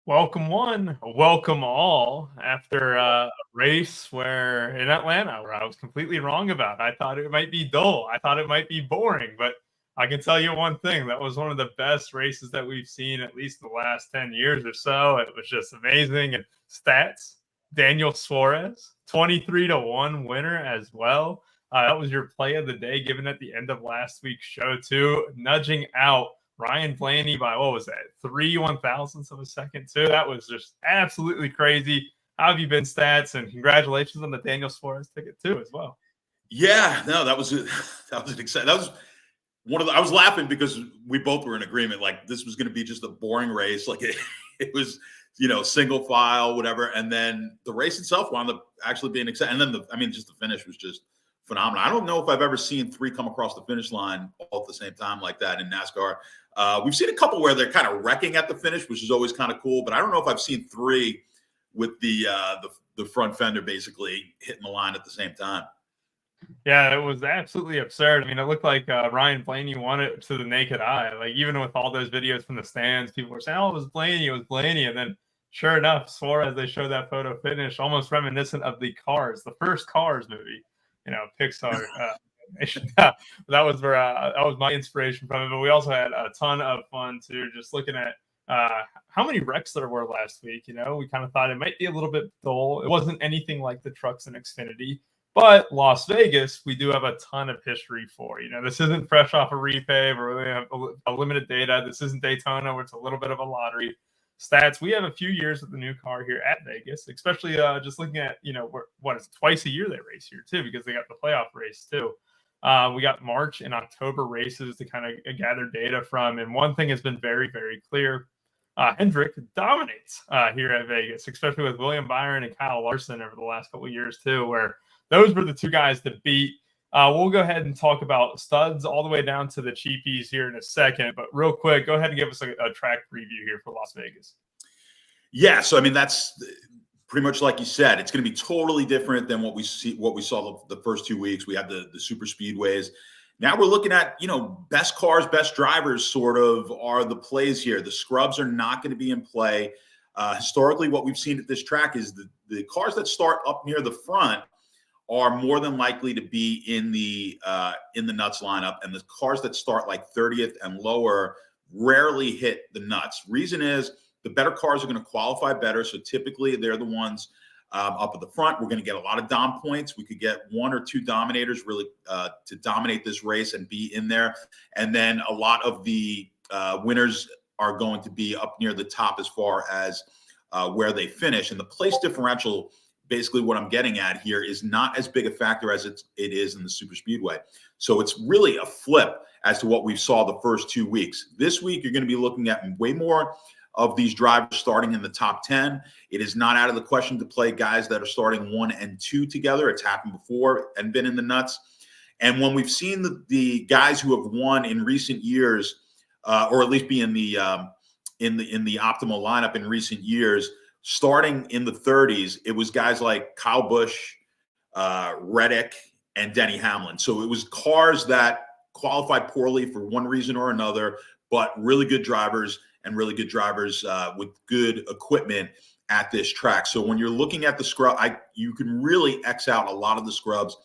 Welcome one, welcome all. After a race where in Atlanta, where I was completely wrong about, I thought it might be dull. I thought it might be boring, but I can tell you one thing: that was one of the best races that we've seen at least the last 10 years or so. It was just amazing. And stats: Daniel Suarez, 23-1 winner as well. That was your play of the day, given at the end of last week's show too, nudging out Ryan Blaney by, what was that, 3/1000ths of a second too. That was just absolutely crazy. How have you been, stats? And congratulations on the Daniel Suarez ticket too, as well. Yeah, no, that was an exciting. That was one of the. I was laughing because we both were in agreement. Like this was going to be just a boring race. Like it was, single file, whatever. And then the race itself wound up actually being exciting. And then just the finish was just phenomenal. I don't know if I've ever seen three come across the finish line all at the same time like that in NASCAR. We've seen a couple where they're kind of wrecking at the finish, which is always kind of cool. But I don't know if I've seen three with the front fender basically hitting the line at the same time. Yeah, it was absolutely absurd. I mean, it looked like Ryan Blaney won it to the naked eye. Like, even with all those videos from the stands, people were saying, oh, it was Blaney. And then, sure enough, Suarez, they showed that photo finish, almost reminiscent of the first Cars movie, Pixar. That was where that was my inspiration from it. But we also had a ton of fun, too, just looking at how many wrecks there were last week. We kind of thought it might be a little bit dull. It wasn't anything like the trucks in Xfinity. But Las Vegas, we do have a ton of history for. This isn't fresh off a repave or we have a limited data. This isn't Daytona, where it's a little bit of a lottery. Stats, we have a few years with the new car here at Vegas, especially just looking at, what is it, twice a year they race here, too, because they got the playoff race, too. We got March and October races to kind of gather data from. And one thing has been very, very clear. Hendrick dominates here at Vegas, especially with William Byron and Kyle Larson over the last couple of years, too, where those were the two guys to beat. We'll go ahead and talk about studs all the way down to the cheapies here in a second. But real quick, go ahead and give us a track preview here for Las Vegas. Yeah, so that's pretty much like you said. It's going to be totally different than what we saw the first 2 weeks. We had the super speedways. Now we're looking at, best cars, best drivers sort of are the plays here. The scrubs are not going to be in play. Historically, what we've seen at this track is the cars that start up near the front are more than likely to be in the nuts lineup, and the cars that start like 30th and lower rarely hit the nuts. Reason is the better cars are going to qualify better, so typically they're the ones up at the front. We're going to get a lot of dom points. We could get one or two dominators really to dominate this race and be in there, and then a lot of the winners are going to be up near the top as far as where they finish, and the place differential. Basically, what I'm getting at here is not as big a factor as it is in the super speedway. So it's really a flip as to what we saw the first 2 weeks. This week, you're going to be looking at way more of these drivers starting in the top 10. It is not out of the question to play guys that are starting 1 and 2 together. It's happened before and been in the nuts. And when we've seen the guys who have won in recent years, or at least be in the optimal lineup in recent years, starting in the 30s, it was guys like Kyle Busch, Reddick, and Denny Hamlin. So it was cars that qualified poorly for one reason or another, but really good drivers and really good drivers with good equipment at this track. So when you're looking at the scrub, you can really X out a lot of the scrubs.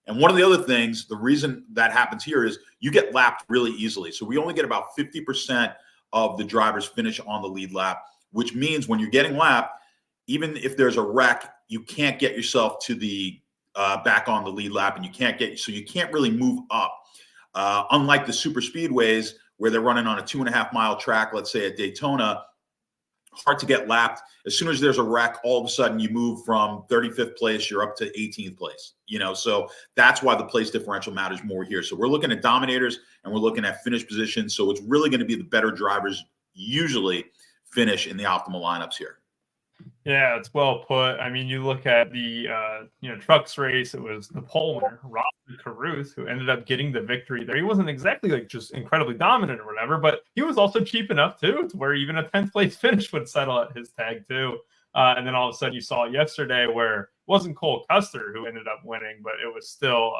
And one of the other things, the reason that happens here is you get lapped really easily. So we only get about 50% of the drivers finish on the lead lap, which means when you're getting lapped, even if there's a wreck, you can't get yourself to the back on the lead lap, and you can't really move up. Unlike the super speedways where they're running on a 2.5 mile track, let's say at Daytona, hard to get lapped. As soon as there's a wreck, all of a sudden you move from 35th place, you're up to 18th place. So that's why the place differential matters more here. So we're looking at dominators and we're looking at finish positions. So it's really going to be the better drivers usually finish in the optimal lineups here. Yeah, it's well put. I mean, you look at the trucks race, it was the pole winner, Robert Caruth, who ended up getting the victory there. He wasn't exactly like just incredibly dominant or whatever, but he was also cheap enough too to where even a 10th place finish would settle at his tag too. And then all of a sudden you saw yesterday where it wasn't Cole Custer who ended up winning, but it was still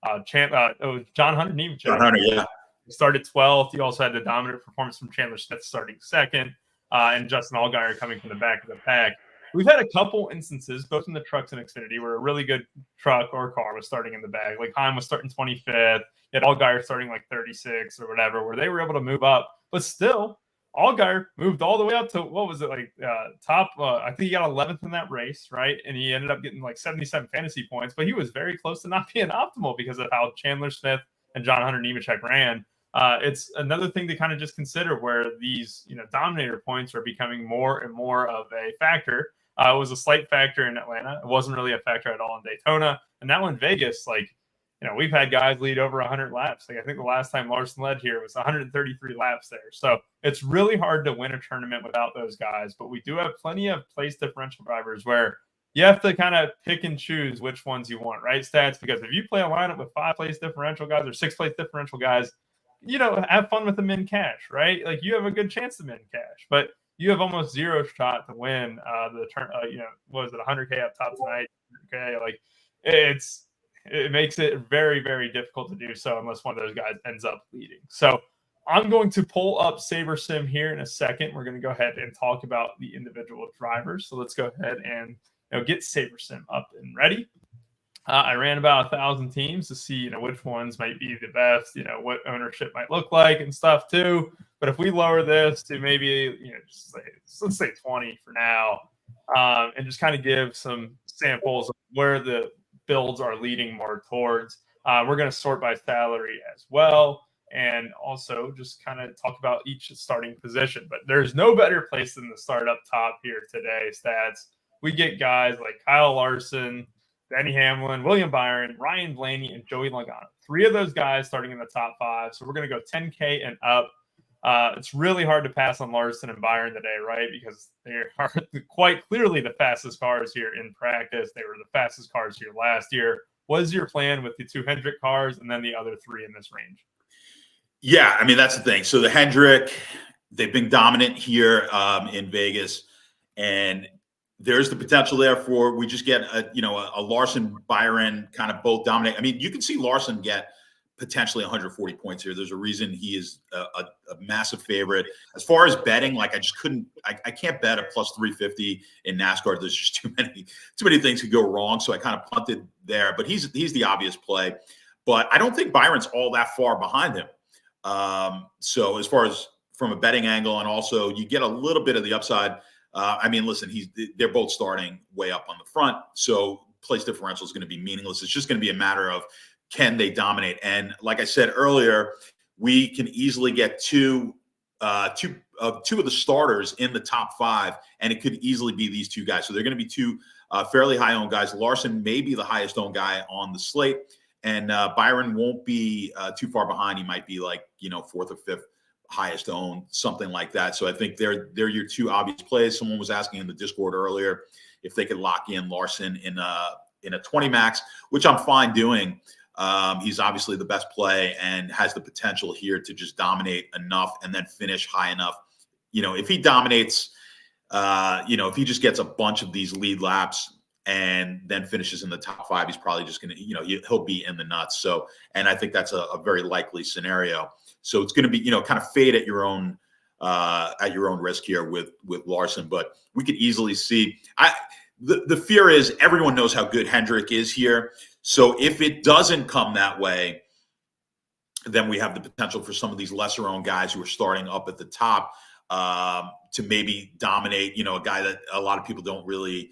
it was John Hunter Nemechek. John Hunter, yeah. He started 12th. You also had the dominant performance from Chandler Smith starting second. and Justin Allgaier coming from the back of the pack. We've had a couple instances, both in the trucks and Xfinity, where a really good truck or car was starting in the back. Like Heim was starting 25th, yet Allgaier starting like 36 or whatever, where they were able to move up. But still, Allgaier moved all the way up to, what was it, like top, I think he got 11th in that race, right? And he ended up getting like 77 fantasy points, but he was very close to not being optimal because of how Chandler Smith and John Hunter Nemechek ran. It's another thing to kind of just consider where these, dominator points are becoming more and more of a factor. It was a slight factor in Atlanta. It wasn't really a factor at all in Daytona. And now in Vegas, we've had guys lead over 100 laps. Like I think the last time Larson led here was 133 laps there. So it's really hard to win a tournament without those guys. But we do have plenty of place differential drivers where you have to kind of pick and choose which ones you want, right? Stats, because if you play a lineup with 5 place differential guys or 6 place differential guys, have fun with them in cash, right? Like you have a good chance to win cash, but you have almost zero shot to win the turn. What was it, 100K up top tonight? Okay, like it makes it very, very difficult to do so unless one of those guys ends up leading. So I'm going to pull up Sabersim here in a second. We're going to go ahead and talk about the individual drivers. So let's go ahead and get Sabersim up and ready. I ran about 1,000 teams to see, which ones might be the best, what ownership might look like and stuff too. But if we lower this to maybe, let's say 20 for now, and just kind of give some samples of where the builds are leading more towards. We're going to sort by salary as well, and also just kind of talk about each starting position. But there's no better place than the start up top here today. Stats. We get guys like Kyle Larson, Denny Hamlin, William Byron, Ryan Blaney, and Joey Logano. 3 of those guys starting in the top 5. So we're going to go 10K and up. It's really hard to pass on Larson and Byron today, right? Because they are quite clearly the fastest cars here in practice. They were the fastest cars here last year. What is your plan with the 2 Hendrick cars and then the other 3 in this range? Yeah, I mean, that's the thing. So the Hendrick, they've been dominant here in Vegas, and there's the potential there for we just get a Larson Byron kind of both dominate. I mean, you can see Larson get potentially 140 points here. There's a reason he is a massive favorite. As far as betting, I just couldn't. I can't bet a plus 350 in NASCAR. There's just too many things could go wrong. So I kind of punted there. But he's the obvious play. But I don't think Byron's all that far behind him. So as far as from a betting angle, and also you get a little bit of the upside. I mean, listen, they're both starting way up on the front, so place differential is going to be meaningless. It's just going to be a matter of can they dominate. And like I said earlier, we can easily get two of the starters in the top 5, and it could easily be these 2 guys. So they're going to be 2 fairly high owned guys. Larson may be the highest owned guy on the slate, and Byron won't be too far behind. He might be like 4th or 5th. Highest owned, something like that. So I think they're your 2 obvious plays. Someone was asking in the Discord earlier if they could lock in Larson in a 20 max, which I'm fine doing. He's obviously the best play and has the potential here to just dominate enough and then finish high enough. If he dominates, if he just gets a bunch of these lead laps and then finishes in the top 5, he's probably just going to, he'll be in the nuts. So, and I think that's a very likely scenario. So it's going to be, kind of fade at your own risk here with Larson. But we could easily see. The fear is everyone knows how good Hendrick is here. So if it doesn't come that way, then we have the potential for some of these lesser owned guys who are starting up at the top to maybe dominate. A guy that a lot of people don't really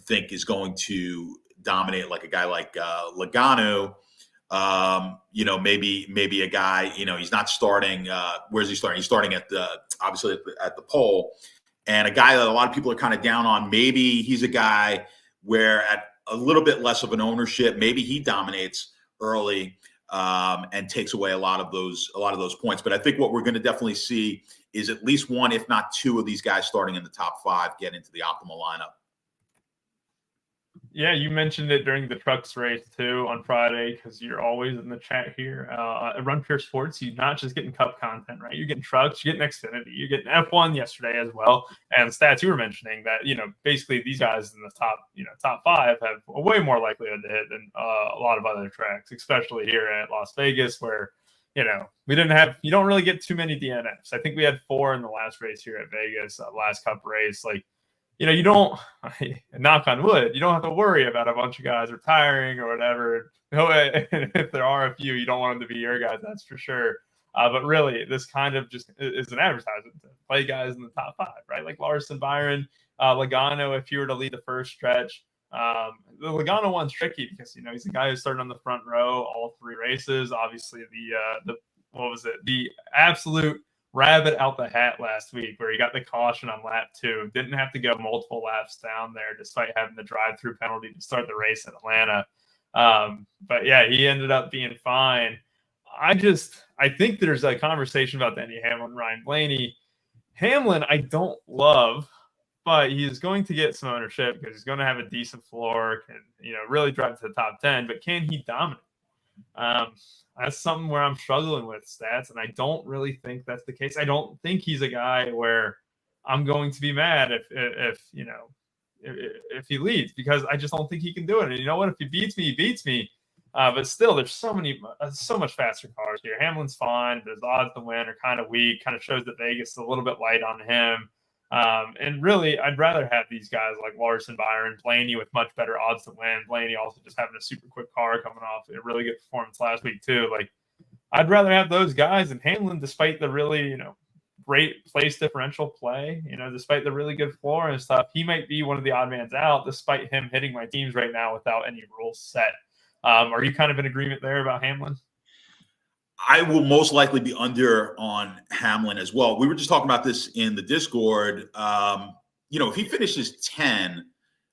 think is going to dominate, like a guy like Logano. Maybe a guy, he's not starting. Where's he starting? He's starting obviously at the pole, and a guy that a lot of people are kind of down on. Maybe he's a guy where at a little bit less of an ownership, maybe he dominates early and takes away a lot of those points. But I think what we're going to definitely see is at least 1, if not 2, of these guys starting in the top 5 get into the optimal lineup. Yeah, you mentioned it during the trucks race too on Friday because you're always in the chat here. At Run Pure Sports, you're not just getting Cup content, right? You're getting trucks, you're getting Xfinity, you're getting F1 yesterday as well. And stats you were mentioning that, basically these guys in the top 5 have a way more likelihood to hit than a lot of other tracks, especially here at Las Vegas where, you don't really get too many DNFs. I think we had 4 in the last race here at Vegas, last Cup race. Like, you don't, knock on wood, you don't have to worry about a bunch of guys retiring or whatever. If there are a few, you don't want them to be your guys, that's for sure. But really, this kind of just is an advertisement to play guys in the top 5, right? Like Larson, Byron, Logano, if you were to lead the first stretch. The Logano one's tricky because, he's a guy who started on the front row all 3 races. Obviously, the absolute rabbit out the hat last week where he got the caution on lap 2. Didn't have to go multiple laps down there despite having the drive-through penalty to start the race in Atlanta. But yeah, he ended up being fine. I think there's a conversation about Denny Hamlin, Ryan Blaney. Hamlin, I don't love, but he's going to get some ownership because he's going to have a decent floor, can really drive to the top 10. But can he dominate? That's something where I'm struggling with stats, and I don't really think that's the case. I don't think he's a guy where I'm going to be mad if he leads, because I just don't think he can do it. And you know what? If he beats me, he beats me. But still, there's so much faster cars here. Hamlin's fine, but his odds to win are kind of weak. Kind of shows that Vegas is a little bit light on him. And really, I'd rather have these guys like Larson, Byron, Blaney with much better odds to win. Blaney also just having a super quick car coming off a really good performance last week too. Like, I'd rather have those guys. And Hamlin, despite the really, great place differential play, despite the really good floor and stuff, he might be one of the odd mans out despite him hitting my teams right now without any rules set. Are you kind of in agreement there about Hamlin? I will most likely be under on Hamlin as well. We were just talking about this in the Discord. If he finishes 10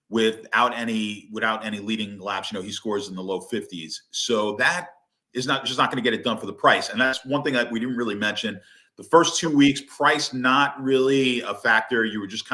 without any leading laps, he scores in the low 50s. So that is not going to get it done for the price. And that's one thing that we didn't really mention. The first 2 weeks, price not really a factor. You were just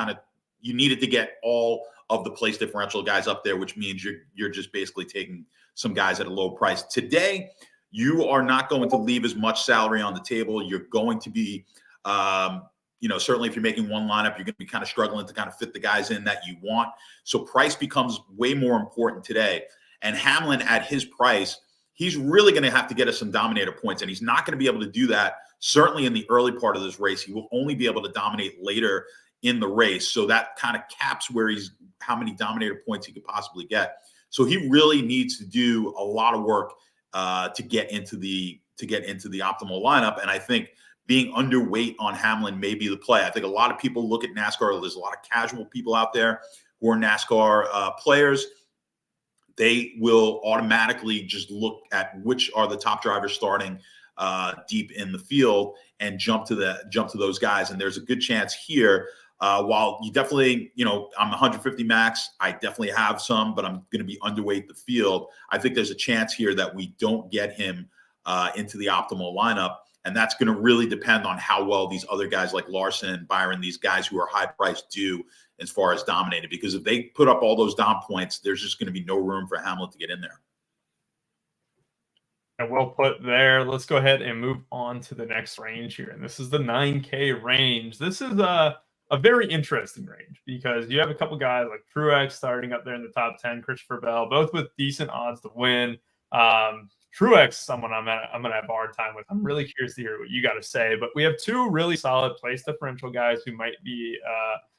you needed to get all of the place differential guys up there, which means you're just basically taking some guys at a low price. Today, you are not going to leave as much salary on the table. You're going to be, certainly if you're making one lineup, you're going to be kind of struggling to kind of fit the guys in that you want. So price becomes way more important today. And Hamlin at his price, he's really going to have to get us some dominator points. And he's not going to be able to do that, certainly in the early part of this race. He will only be able to dominate later in the race. So that kind of caps how many dominator points he could possibly get. So he really needs to do a lot of work to get into the optimal lineup. And I think being underweight on Hamlin may be the play. I think a lot of people look at NASCAR. There's a lot of casual people out there who are NASCAR players. They will automatically just look at which are the top drivers starting deep in the field and jump to those guys. And there's a good chance here. While you definitely, I'm 150 max, I definitely have some, but I'm going to be underweight the field. I think there's a chance here that we don't get him into the optimal lineup. And that's going to really depend on how well these other guys like Larson, Byron, these guys who are high priced do as far as dominated. Because if they put up all those dom points, there's just going to be no room for Hamlin to get in there. And well put there. Let's go ahead and move on to the next range here. And this is the 9K range. This is a very interesting range because you have a couple guys like Truex starting up there in the top 10, Christopher Bell, both with decent odds to win. Truex, someone I'm going to have a hard time with. I'm really curious to hear what you got to say, but we have 2 really solid place differential guys who might be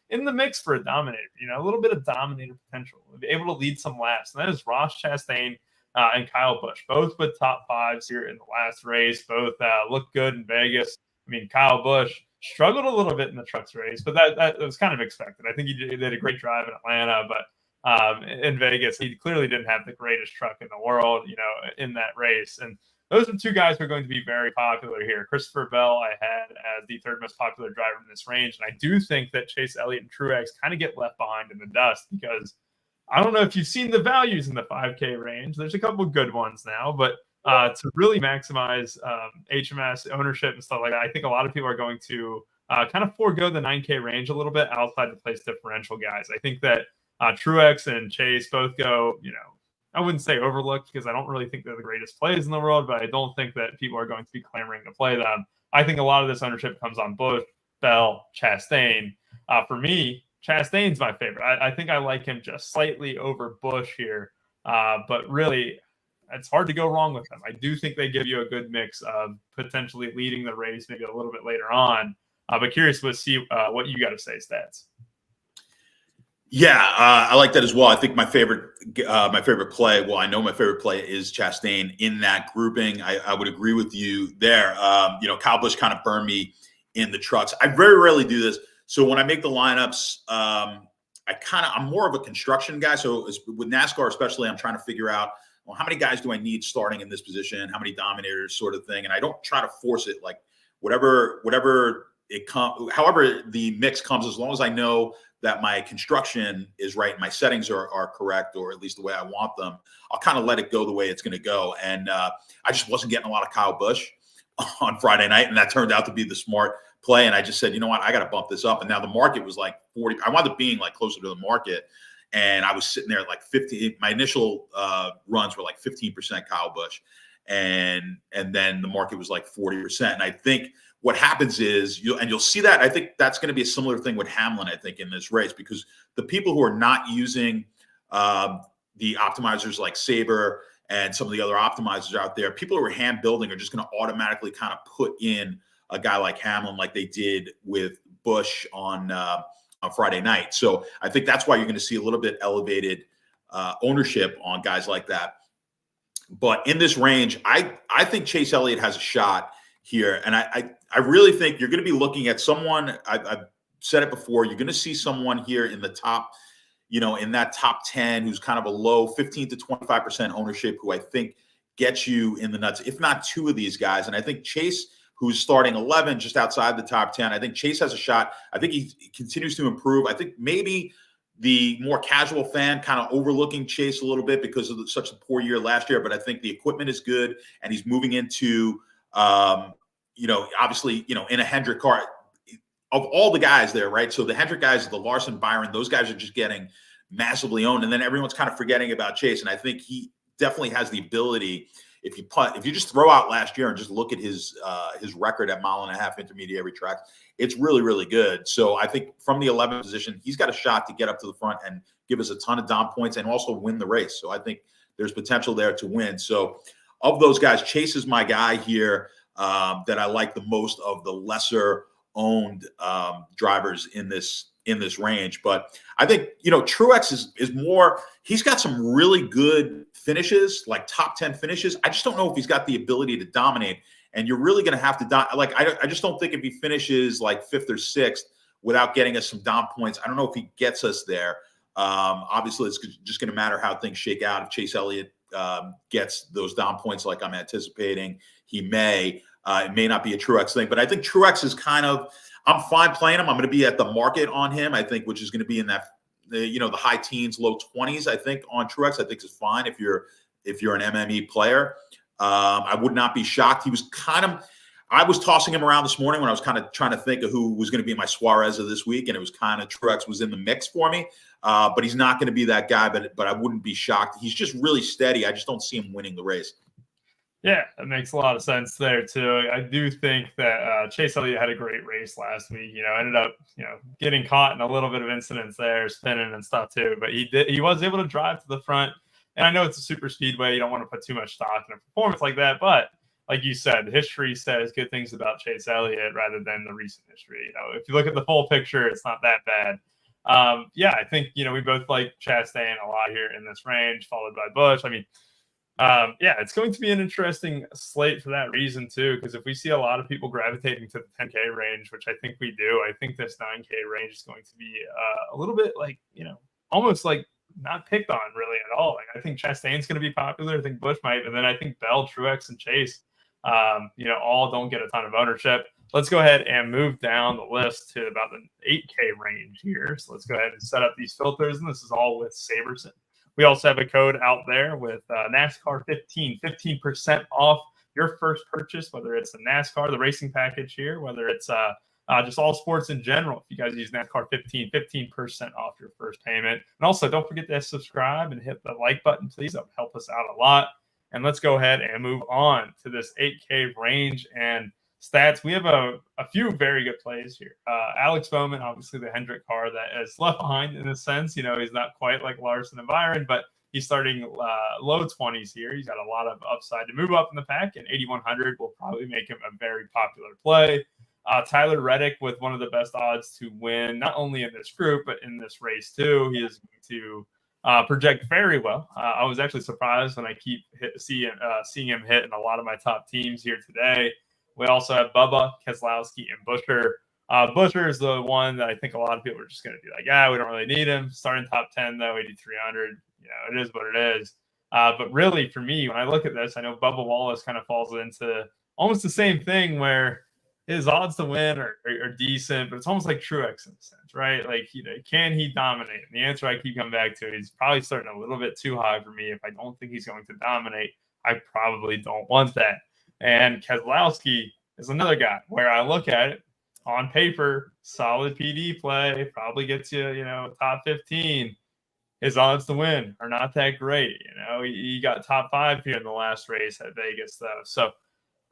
in the mix for a dominator, a little bit of dominator potential, be able to lead some laps. And that is Ross Chastain and Kyle Busch, both with top 5s here in the last race, both look good in Vegas. I mean, Kyle Busch struggled a little bit in the trucks race, but that was kind of expected. I think he did a great drive in Atlanta, but in Vegas, he clearly didn't have the greatest truck in the world, in that race. And those are 2 guys who are going to be very popular here. Christopher Bell, I had as the 3rd most popular driver in this range. And I do think that Chase Elliott and Truex kind of get left behind in the dust because I don't know if you've seen the values in the 5K range. There's a couple good ones now, but to really maximize HMS ownership and stuff like that, I think a lot of people are going to kind of forego the 9K range a little bit outside the place differential guys. I think that Truex and Chase both go, I wouldn't say overlooked because I don't really think they're the greatest plays in the world, but I don't think that people are going to be clamoring to play them. I think a lot of this ownership comes on Busch, Bell, Chastain. For me, Chastain's my favorite. I think I like him just slightly over Busch here, but really it's hard to go wrong with them. I do think they give you a good mix of potentially leading the race maybe a little bit later on. But curious to see what you got to say, Stats. Yeah, I like that as well. I think my favorite play. Well, I know my favorite play is Chastain in that grouping. I would agree with you there. Kyle Busch kind of burned me in the trucks. I very rarely do this. So when I make the lineups, I'm more of a construction guy. So with NASCAR, especially, I'm trying to figure out, well, how many guys do I need starting in this position? How many dominators, sort of thing. And I don't try to force it. Like whatever it comes, however the mix comes, as long as I know that my construction is right and my settings are correct, or at least the way I want them, I'll kind of let it go the way it's going to go. And I just wasn't getting a lot of Kyle Busch on Friday night, and that turned out to be the smart play. And I just said, you know what, I got to bump this up. And now the market was like 40. I wound up being like closer to the market, and I was sitting there at like 15. My initial runs were like 15% Kyle Busch, and then the market was like 40%. And I think what happens is you'll see that. I think that's going to be a similar thing with Hamlin, I think, in this race, because the people who are not using the optimizers like Saber and some of the other optimizers out there, people who are hand building are just going to automatically kind of put in a guy like Hamlin, like they did with Busch on Friday night. So I think that's why you're going to see a little bit elevated ownership on guys like that. But in this range, I think Chase Elliott has a shot here. And I really think you're going to be looking at someone, I've said it before, you're going to see someone here in the top, in that top 10 who's kind of a low 15 to 25% ownership, who I think gets you in the nuts, if not two of these guys. And I think Chase, who's starting 11 just outside the top 10, I think Chase has a shot. I think he continues to improve. I think maybe the more casual fan kind of overlooking Chase a little bit because of such a poor year last year. But I think the equipment is good, and he's moving into, obviously, in a Hendrick car. Of all the guys there, right? So the Hendrick guys, the Larson, Byron, those guys are just getting massively owned. And then everyone's kind of forgetting about Chase. And I think he definitely has the ability, if you just throw out last year and just look at his record at 1.5 intermediary tracks, it's really, really good. So I think from the 11th position, he's got a shot to get up to the front and give us a ton of Dom points and also win the race. So I think there's potential there to win. So of those guys, Chase is my guy here that I like the most of the lesser owned drivers in this range. But I think, Truex is more, he's got some really good finishes, like top 10 finishes. I just don't know if he's got the ability to dominate. And you're really going to have to I just don't think if he finishes like 5th or 6th without getting us some Dom points, I don't know if he gets us there. Obviously, it's just going to matter how things shake out. If Chase Elliott gets those Dom points like I'm anticipating he may, it may not be a Truex thing. But I think Truex is I'm fine playing him. I'm going to be at the market on him, I think, which is going to be in that, the high teens, low 20s, I think, on Truex. I think is fine if you're an MME player. I would not be shocked. I was tossing him around this morning when I was kind of trying to think of who was going to be my Suarez of this week, and it was kind of Truex was in the mix for me. But he's not going to be that guy, but I wouldn't be shocked. He's just really steady. I just don't see him winning the race. Yeah, it makes a lot of sense there too. I do think that Chase Elliott had a great race last week. Ended up getting caught in a little bit of incidents there, spinning and stuff too. But he was able to drive to the front. And I know it's a super speedway. You don't want to put too much stock in a performance like that. But like you said, history says good things about Chase Elliott rather than the recent history. If you look at the full picture, it's not that bad. I think we both like Chastain a lot here in this range, followed by Busch. It's going to be an interesting slate for that reason too, because if we see a lot of people gravitating to the 10K range, which I think we do, I think this 9K range is going to be a little bit like, almost like not picked on really at all. Like, I think Chastain's going to be popular. I think Busch might, and then I think Bell, Truex, and Chase, all don't get a ton of ownership. Let's go ahead and move down the list to about the 8K range here. So let's go ahead and set up these filters, and this is all with Sabersim. We also have a code out there with NASCAR 15% off your first purchase, whether it's the NASCAR, the racing package here, whether it's just all sports in general. If you guys use NASCAR 15% off your first payment. And also, don't forget to subscribe and hit the like button, please. That would help us out a lot. And let's go ahead and move on to this 8K range and stats. We have a few very good plays here. Alex Bowman, obviously the Hendrick car that is left behind in a sense. He's not quite like Larson and Byron, but He's starting low 20s here. He's got a lot of upside to move up in the pack, and 8,100 will probably make him a very popular play. Tyler Reddick with one of the best odds to win, not only in this group, but in this race too. He is going to project very well. I was actually surprised when I keep seeing him hit in a lot of my top teams here today. We also have Bubba, Keselowski, and Buescher. Buescher is the one that I think a lot of people are just going to be like, we don't really need him. Starting top 10, though, 8,300. It is what it is. But really, for me, when I look at this, I know Bubba Wallace kind of falls into almost the same thing where his odds to win are decent, but it's almost like Truex in a sense, right? Like, can he dominate? And the answer I keep coming back to is probably starting a little bit too high for me. If I don't think he's going to dominate, I probably don't want that. And Keselowski is another guy where I look at it on paper, solid PD play, probably gets you, top 15. His odds to win are not that great. He got top 5 here in the last race at Vegas, though. So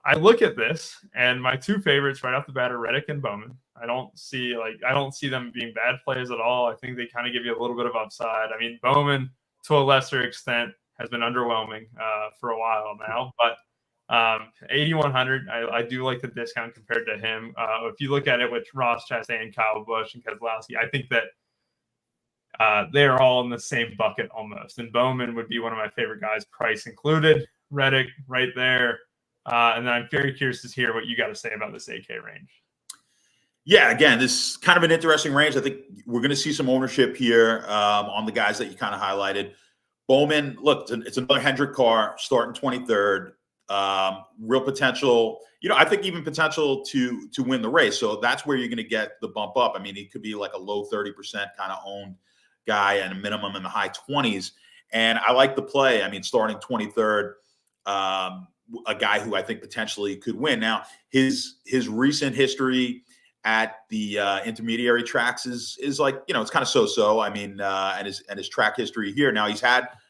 I look at this, and my two favorites right off the bat are Reddick and Bowman. I don't see them being bad plays at all. I think they kind of give you a little bit of upside. I mean, Bowman, to a lesser extent, has been underwhelming for a while now, but 8,100, I do like the discount compared to him. If you look at it with Ross Chastain, Kyle Busch, and Keselowski, I think that they're all in the same bucket almost. And Bowman would be one of my favorite guys, price included. Reddick right there. And then I'm very curious to hear what you got to say about this AK range. Yeah, again, this is kind of an interesting range. I think we're going to see some ownership here on the guys that you kind of highlighted. Bowman, look, it's another Hendrick car starting 23rd. Real potential, I think even potential to win the race. So that's where you're going to get the bump up. I mean, he could be like a low 30% kind of owned guy and a minimum in the high 20s. And I like the play. I mean, starting 23rd, a guy who I think potentially could win. Now, his recent history at the intermediary tracks is like, it's kind of so-so. I mean, and his track history here. Now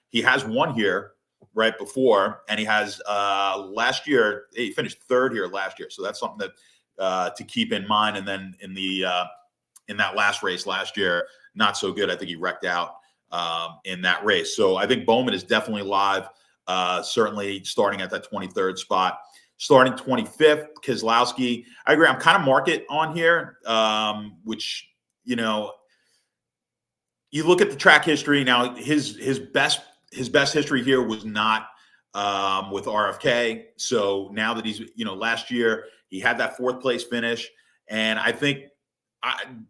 he has won here right before, and he has last year he finished third here last year. So that's something that to keep in mind. And then in that last race last year, not so good. I think he wrecked out in that race. So I think Bowman is definitely live. Certainly starting at that 23rd spot. Starting 25th, Keselowski. I agree. I'm kind of market on here, which, you look at the track history. Now, his best history here was not with RFK. So now that he's, last year he had that 4th place finish. And I think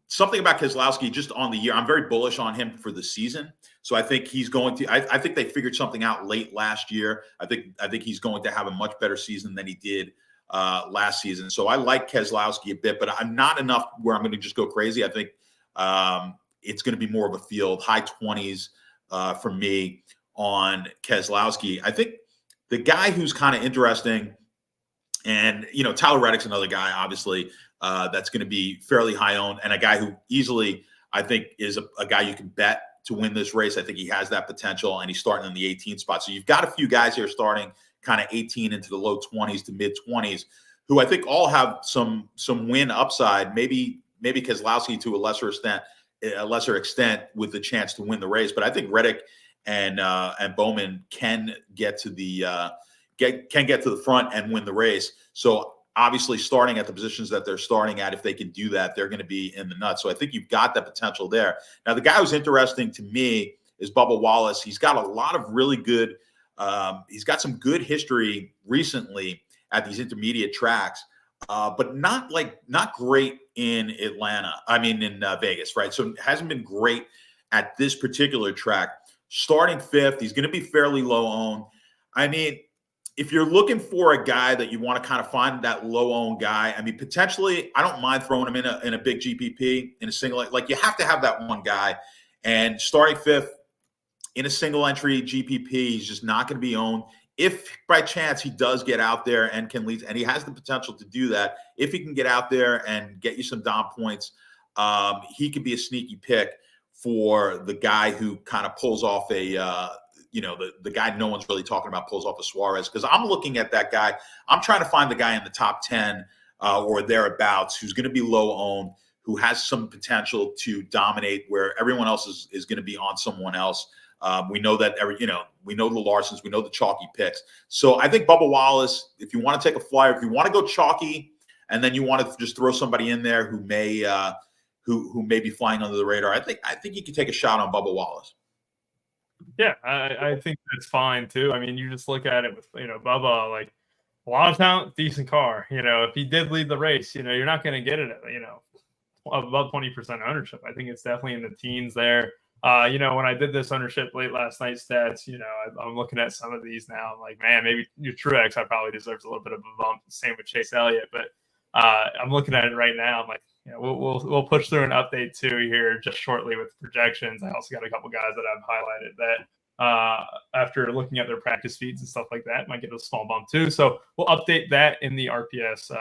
something about Keselowski just on the year, I'm very bullish on him for the season. So I think he's going to, I think they figured something out late last year. I think he's going to have a much better season than he did last season. So I like Keselowski a bit, but I'm not enough where I'm going to just go crazy. I think it's going to be more of a field, high 20s for me on Keselowski. I think the guy who's kind of interesting, and, Tyler Reddick's another guy, obviously, that's going to be fairly high owned, and a guy who easily, I think, is a guy you can bet to win this race. I think he has that potential, and he's starting in the 18th spot. So you've got a few guys here starting kind of 18 into the low 20s to mid 20s, who I think all have some win upside. Maybe Keselowski to a lesser extent with the chance to win the race. But I think Reddick and Bowman can get to the front and win the race. So obviously, starting at the positions that they're starting at, if they can do that, they're going to be in the nuts. So I think you've got that potential there. Now, the guy who's interesting to me is Bubba Wallace. He's got a lot of really good he's got some good history recently at these intermediate tracks, but not great in Vegas, right? So it hasn't been great at this particular track. Starting 5th, he's going to be fairly low owned. I mean, if you're looking for a guy that you want to kind of find that low owned guy, I mean, potentially, I don't mind throwing him in a big GPP in a single. Like you have to have that one guy, and starting 5th in a single entry GPP, he's just not going to be owned. If by chance he does get out there and can lead, and he has the potential to do that, if he can get out there and get you some Dom points, he could be a sneaky pick for the guy who kind of pulls off the guy no one's really talking about pulls off a Suarez, because I'm looking at that guy. I'm trying to find the guy in the top 10 or thereabouts who's going to be low owned, who has some potential to dominate where everyone else is going to be on someone else. We know that we know the Larsons, we know the chalky picks. So I think Bubba Wallace, if you want to take a flyer, if you want to go chalky, and then you want to just throw somebody in there who may who may be flying under the radar, I think you can take a shot on Bubba Wallace. Yeah, I think that's fine too. I mean, you just look at it with Bubba, like a lot of talent, decent car. If he did lead the race, you're not going to get it at above 20% ownership. I think it's definitely in the teens there. When I did this ownership late last night stats, I'm looking at some of these now. I'm like, man, maybe your Truex I probably deserves a little bit of a bump. Same with Chase Elliott, but I'm looking at it right now. I'm like, we'll push through an update too here just shortly with projections. I also got a couple guys that I've highlighted that after looking at their practice feeds and stuff like that, might get a small bump too. So we'll update that in the RPS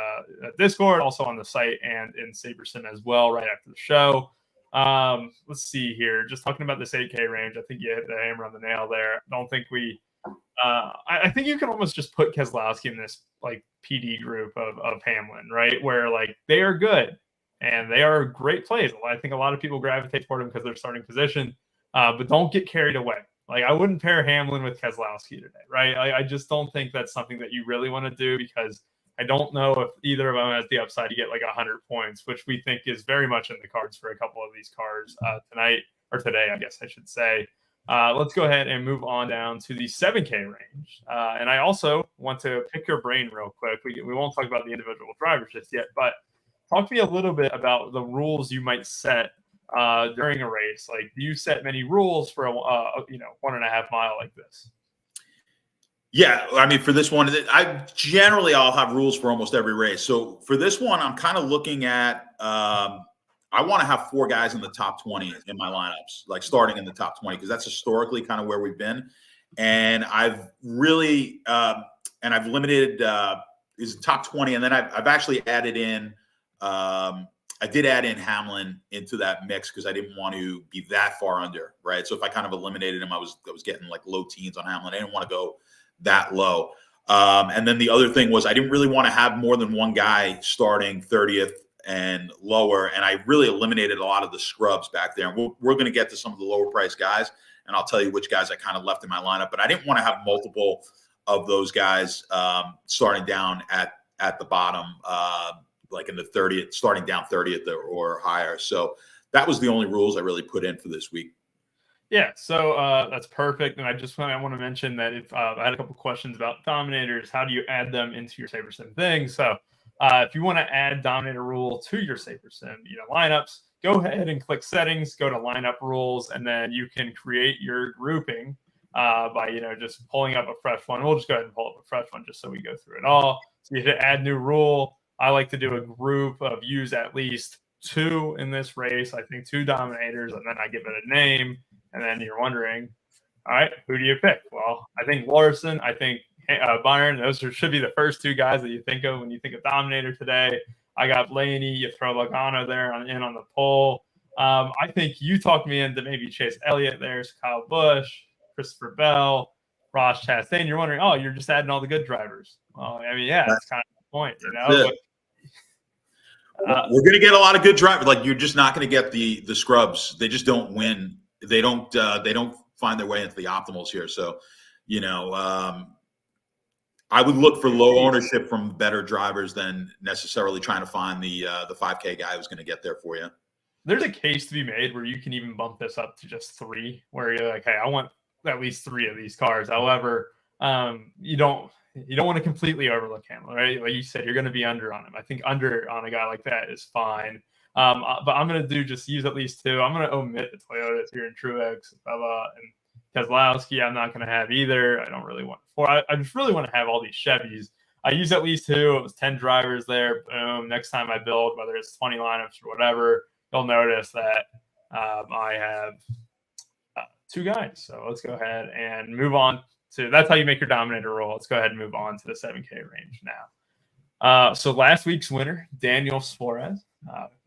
Discord, also on the site and in Sabersim as well right after the show. Let's see here. Just talking about this 8K range, I think you hit the hammer on the nail there. I don't think I think you can almost just put Keselowski in this like PD group of Hamlin, right? Where like they are good and they are great plays. I think a lot of people gravitate toward them because they're starting position, but don't get carried away. Like I wouldn't pair Hamlin with Keselowski today, right? I just don't think that's something that you really want to do because I don't know if either of them has the upside to get like 100 points, which we think is very much in the cards for a couple of these cars tonight or today, I guess I should say. Let's go ahead and move on down to the 7K range. And I also want to pick your brain real quick. We won't talk about the individual drivers just yet, but talk to me a little bit about the rules you might set during a race. Like, do you set many rules for a 1.5 mile like this? Yeah, I mean, for this one, I'll have rules for almost every race. So for this one, I'm kind of looking at I want to have 4 guys in the top 20 in my lineups, like starting in the top 20, because that's historically kind of where we've been. And I've really I've limited is top 20, and then I've actually added in I did add in Hamlin into that mix because I didn't want to be that far under, right? So if I kind of eliminated him, I was getting like low teens on Hamlin. I didn't want to go that low. And then the other thing was I didn't really want to have more than one guy starting 30th and lower. And I really eliminated a lot of the scrubs back there. And we're going to get to some of the lower price guys, and I'll tell you which guys I kind of left in my lineup. But I didn't want to have multiple of those guys starting down at the bottom, like in the 30th, starting down 30th or higher. So that was the only rules I really put in for this week. Yeah, so that's perfect. And I want to mention that if I had a couple questions about Dominators, how do you add them into your Sabersim thing? So if you want to add Dominator rule to your Sabersim, lineups, go ahead and click settings, go to lineup rules, and then you can create your grouping by, just pulling up a fresh one. We'll just go ahead and pull up a fresh one just so we go through it all. So you hit add new rule. I like to do a group of use at least 2 in this race. I think 2 Dominators, and then I give it a name. And then you're wondering, all right, who do you pick? Well, I think Larson, I think Byron, those should be the first 2 guys that you think of when you think of Dominator today. I got Blaney, you throw Logano there on the poll. I think you talked me into maybe Chase Elliott there's Kyle Busch, Christopher Bell, Ross Chastain. You're wondering, oh, you're just adding all the good drivers. Well, I mean, yeah, that's kind of the point, But, we're going to get a lot of good drivers. Like, you're just not going to get the scrubs. They just don't win. They don't find their way into the optimals here. So, I would look for low ownership from better drivers than necessarily trying to find the 5K guy who's going to get there for you. There's a case to be made where you can even bump this up to just 3, where you're like, hey, I want at least 3 of these cars. However, you don't want to completely overlook Hamlin, right? Like you said, you're going to be under on him. I think under on a guy like that is fine. But I'm going to use at least 2. I'm going to omit the Toyotas here in Truex, Bella, and Keselowski. I'm not going to have either. I don't really want 4. I just really want to have all these Chevys. I use at least 2. It was 10 drivers there. Boom. Next time I build, whether it's 20 lineups or whatever, you'll notice that I have 2 guys. So let's go ahead and move on to that's how you make your Dominator roll. Let's go ahead and move on to the 7K range now. So last week's winner, Daniel Suarez.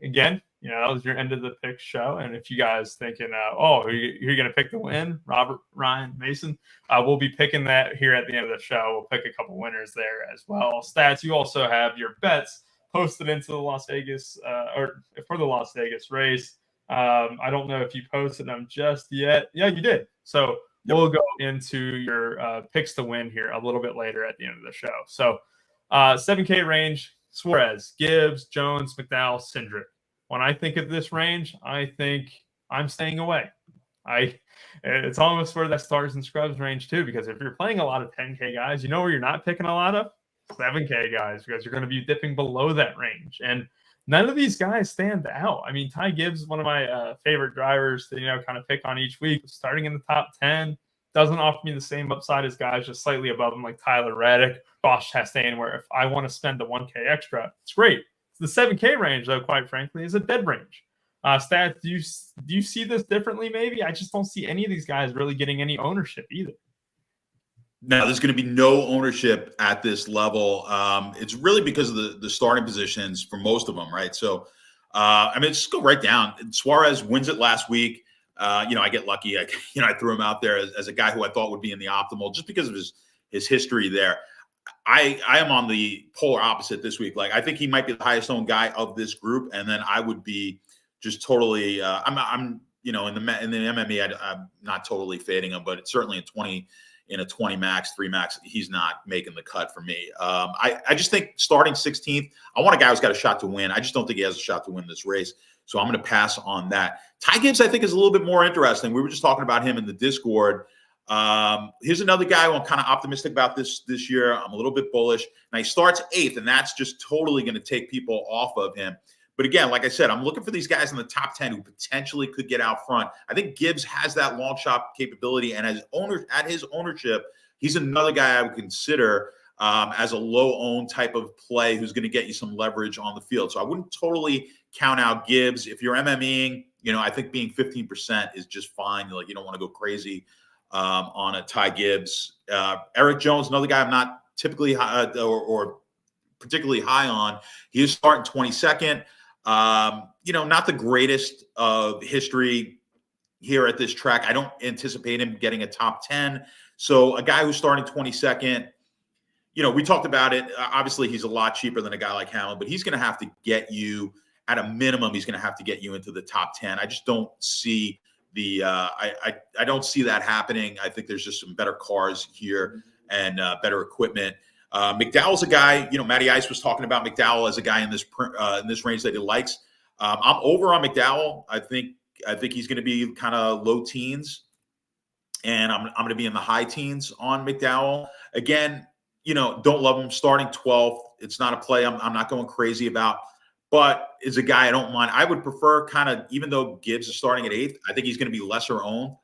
Again, that was your end of the pick show. And if you guys thinking, you're going to pick the win, Robert, Ryan, Mason, we'll be picking that here at the end of the show. We'll pick a couple winners there as well. Stats, you also have your bets posted into the Las Vegas or for the Las Vegas race. I don't know if you posted them just yet. Yeah, you did. So we'll go into your picks to win here a little bit later at the end of the show. So 7K range, Suarez, Gibbs, Jones, McDowell, Cindric. When I think of this range, I think I'm staying away. It's almost where that stars and scrubs range too, because if you're playing a lot of 10K guys, you know where you're not picking a lot of 7K guys, because you're going to be dipping below that range. And none of these guys stand out. I mean, Ty Gibbs is one of my favorite drivers to, kind of pick on each week. Starting in the top 10 doesn't offer me the same upside as guys just slightly above him like Tyler Reddick, Bosch Chastain, where if I want to spend the 1K extra, it's great. The 7K range, though, quite frankly, is a dead range. Stats, do you see this differently maybe? I just don't see any of these guys really getting any ownership either. No, there's going to be no ownership at this level. It's really because of the starting positions for most of them, right? So, just go right down. Suarez wins it last week. I get lucky. I threw him out there as a guy who I thought would be in the optimal just because of his history there. I am on the polar opposite this week. Like, I think he might be the highest owned guy of this group, and then I would be just totally. I'm in the MME. I'm not totally fading him, but it's certainly in a 20 max, 3 max, he's not making the cut for me. I just think starting 16th, I want a guy who's got a shot to win. I just don't think he has a shot to win this race. So I'm going to pass on that. Ty Gibbs, I think, is a little bit more interesting. We were just talking about him in the Discord. Here's another guy who I'm kind of optimistic about this year. I'm a little bit bullish. Now, he starts 8th, and that's just totally going to take people off of him. But again, like I said, I'm looking for these guys in the top 10 who potentially could get out front. I think Gibbs has that long shot capability, and at his ownership, he's another guy I would consider as a low-owned type of play who's going to get you some leverage on the field. So I wouldn't totally count out Gibbs. If you're MMEing, I think being 15% is just fine. You don't want to go crazy on a Ty Gibbs. Eric Jones, another guy I'm not typically high, or particularly high on. He is starting 22nd. Not the greatest of history here at this track. I don't anticipate him getting a top 10. So a guy who's starting 22nd, we talked about it. Obviously, he's a lot cheaper than a guy like Hamlin, but he's going to have to get you, at a minimum, he's going to have to get you into the top 10. I just don't see I don't see that happening. I think there's just some better cars here and better equipment. McDowell's a guy, Matty Ice was talking about McDowell as a guy in this range that he likes. I'm over on McDowell. I think he's going to be kind of low teens, and I'm going to be in the high teens on McDowell. Again, don't love him starting 12th. It's not a play I'm not going crazy about, but is a guy I don't mind. I would prefer even though Gibbs is starting at 8th, I think he's going to be lesser owned.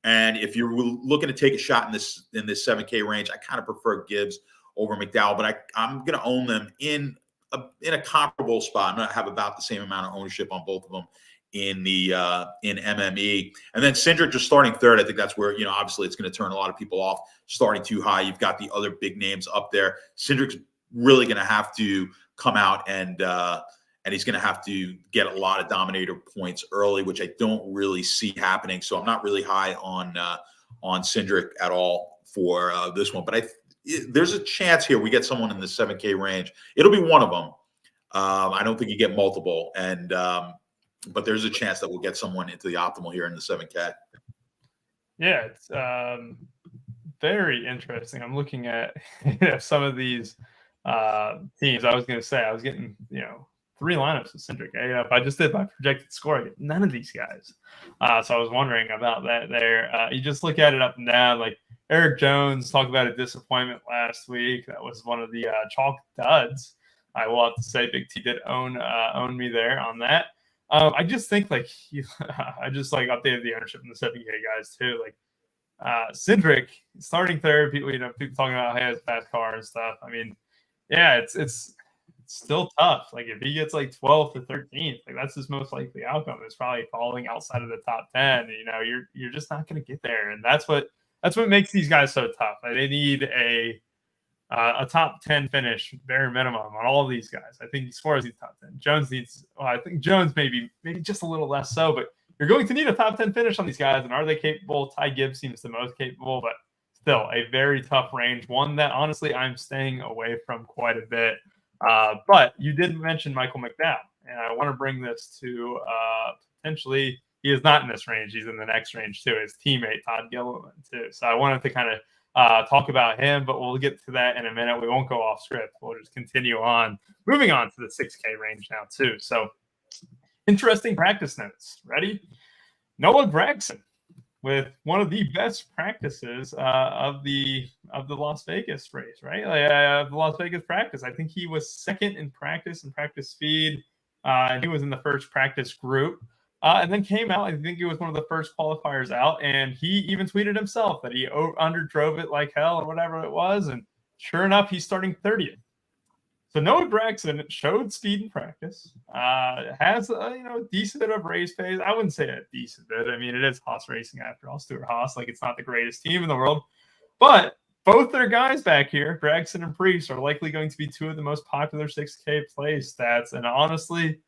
And if you're looking to take a shot in this 7K range, I kind of prefer Gibbs over McDowell, but I'm going to own them in a comparable spot. I'm going to have about the same amount of ownership on both of them in MME. And then Cindric just starting 3rd. I think that's where, obviously it's going to turn a lot of people off starting too high. You've got the other big names up there. Cindric's really going to have to come out and he's going to have to get a lot of dominator points early, which I don't really see happening. So I'm not really high on Cindric at all for this one, but there's a chance here we get someone in the 7K range. It'll be one of them. I don't think you get multiple, but there's a chance that we'll get someone into the optimal here in the 7K. Yeah, it's very interesting. I'm looking at some of these teams. I was going to say I was getting 3 lineups with Cindric. If I just did my projected score, I get none of these guys. So I was wondering about that there. You just look at it up and down, like Eric Jones talked about a disappointment last week. That was one of the chalk duds. I will have to say Big T did own me there on that. I just think I just updated the ownership in the 7K guys too. Cindric starting 3rd, people talking about how he has a fast car and stuff. I mean, yeah, it's still tough. If he gets 12th or 13th, that's his most likely outcome. It's probably falling outside of the top 10. You're just not going to get there, and that's what makes these guys so tough. They need a top 10 finish, bare minimum, on all of these guys. I think Suarez needs top 10. Jones needs. Well, I think Jones maybe just a little less so, but you're going to need a top 10 finish on these guys. And are they capable? Ty Gibbs seems the most capable, but still a very tough range. One that honestly I'm staying away from quite a bit. But you did mention Michael McDowell, and I want to bring this to potentially he is not in this range. He's in the next range too. His teammate Todd Gilliland too. So I wanted to kind of talk about him, but we'll get to that in a minute. We won't go off script. We'll just continue on, moving on to the 6K range now too. So interesting practice notes. Ready? Noah Gragson with one of the best practices of the Las Vegas race, right? The Las Vegas practice. I think he was second in practice speed, and he was in the first practice group. And then came out. I think he was one of the first qualifiers out, and he even tweeted himself that he underdrove it like hell or whatever it was. And sure enough, he's starting 30th. So Noah Gragson showed speed in practice, has a decent bit of race pace. I wouldn't say a decent bit. I mean, it is Haas racing after all, Stuart Haas. Like, it's not the greatest team in the world, but both their guys back here, Gragson and Priest, are likely going to be two of the most popular 6K play stats. And honestly,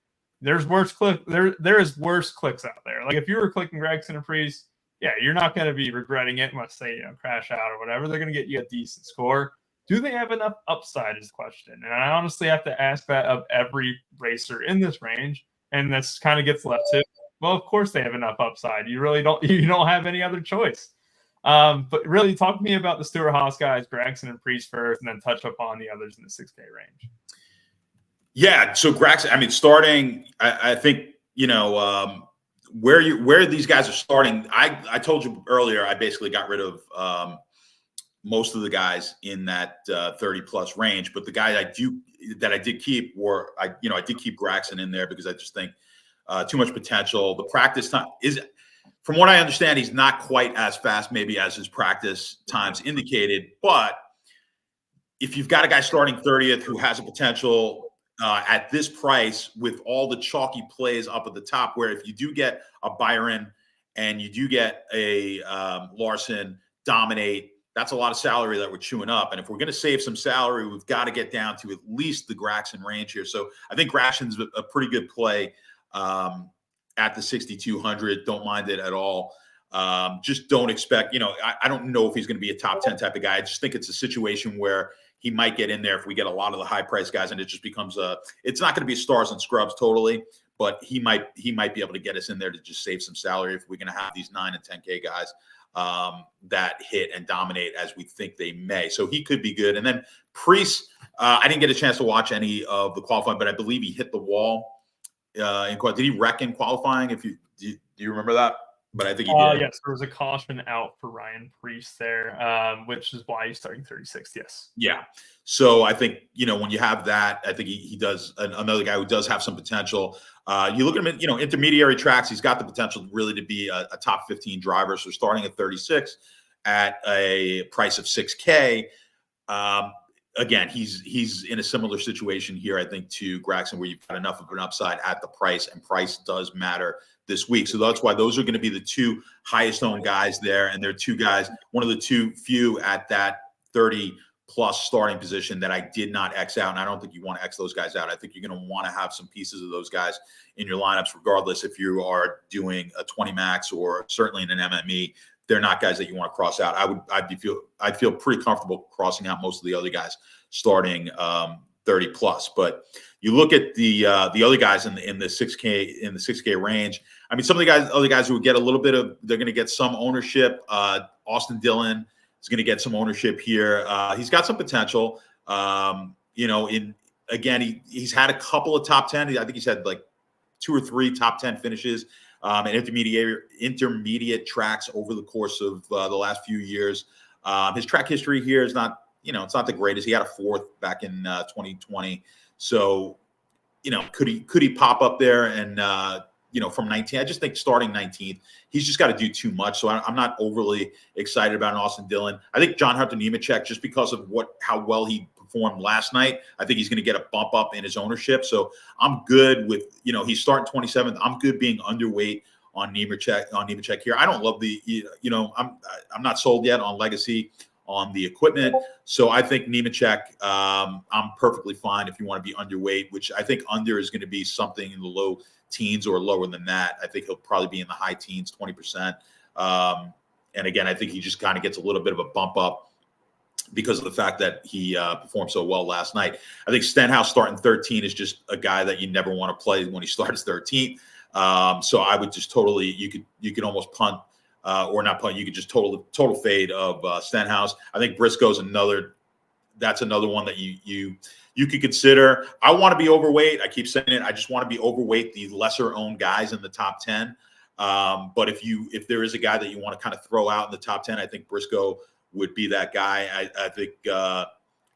there's worse there is worse clicks out there. Like, if you were clicking Gragson and Priest, yeah, you're not going to be regretting it unless they crash out or whatever. They're going to get you a decent score. Do they have enough upside is the question. And I honestly have to ask that of every racer in this range. And this kind of gets left to, well, of course they have enough upside. You don't have any other choice. But really talk to me about the Stuart Haas guys, Gragson and Priest first, and then touch upon the others in the 6K range. Yeah. So Gragson, I mean, starting, I think, where these guys are starting, I told you earlier, I basically got rid of most of the guys in that 30 plus range, but the guy I did keep I did keep Gragson in there because I just think too much potential. The practice time is, from what I understand, he's not quite as fast maybe as his practice times indicated, but if you've got a guy starting 30th who has a potential at this price with all the chalky plays up at the top, where if you do get a Byron and you do get a Larson dominate, that's a lot of salary that we're chewing up. And if we're going to save some salary, we've got to get down to at least the Gragson range here. So I think Gragson's a pretty good play at the 6,200. Don't mind it at all. Just don't expect, I don't know if he's going to be a top 10 type of guy. I just think it's a situation where he might get in there if we get a lot of the high price guys, and it just becomes it's not going to be stars and scrubs totally, but he might be able to get us in there to just save some salary if we're going to have these 9 and 10K guys that hit and dominate as we think they may. So he could be good. And then Priest, I didn't get a chance to watch any of the qualifying, but I believe he hit the wall. Did he wreck in qualifying? Do you remember that? But I think he did. Yes, there was a caution out for Ryan Priest there, which is why he's starting 36th. Yes. Yeah. So I think, when you have that, I think he does, another guy who does have some potential. You look at him at, intermediary tracks, he's got the potential really to be a top 15 driver. So starting at 36 at a price of 6K. Again, he's in a similar situation here, I think, to Gragson, where you've got enough of an upside at the price, and price does matter this week. So that's why those are going to be the two highest owned guys there. And they're two guys, one of the two few at that 30 plus starting position that I did not X out. And I don't think you want to X those guys out. I think you're going to want to have some pieces of those guys in your lineups, regardless if you are doing a 20 max or certainly in an MME. They're not guys that you want to cross out. I'd feel pretty comfortable crossing out most of the other guys starting 30 plus. But you look at the other guys in the 6K range. I mean, some of the other guys who would get a little bit of, they're going to get some ownership. Austin Dillon is going to get some ownership here. He's got some potential. He's had a couple of top 10. I think he's had like 2 or 3 top 10 finishes and intermediate tracks over the course of the last few years. His track history here is not, it's not the greatest. He had a 4th back in 2020. So, could he pop up there and, from 19, I just think starting 19th, he's just got to do too much. So I'm not overly excited about an Austin Dillon. I think John Hunter Nemechek, just because of how well he performed last night, I think he's going to get a bump up in his ownership. So I'm good with, he's starting 27th. I'm good being underweight on Nemechek here. I don't love I'm not sold yet on Legacy on the equipment. So I think Nemechek, I'm perfectly fine if you want to be underweight, which I think under is going to be something in the low teens or lower than that. I think he'll probably be in the high teens, 20%. And again, I think he just kind of gets a little bit of a bump up because of the fact that he performed so well last night. I think Stenhouse starting 13 is just a guy that you never want to play when he starts 13th. So I would just totally, you could almost punt or not punt. You could just total fade of Stenhouse. I think Briscoe's that's another one that you could consider. I want to be overweight. I keep saying it. I just want to be overweight the lesser owned guys in the top 10. But if there is a guy that you want to kind of throw out in the top 10, I think Briscoe would be that guy. I think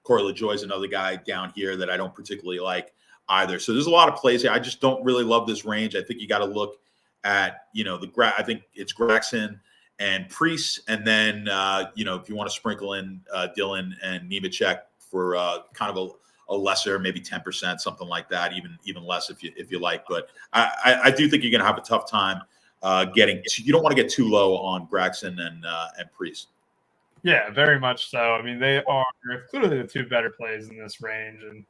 Corey LaJoie is another guy down here that I don't particularly like either. So there's a lot of plays here. I just don't really love this range. I think you got to look at, I think it's Gregson and Priest. And then, if you want to sprinkle in Dillon and Nemechek for kind of a lesser, maybe 10%, something like that, even less if you like. But I do think you're going to have a tough time you don't want to get too low on Gregson and Priest. Yeah, very much so. I mean, they are clearly the two better plays in this range. And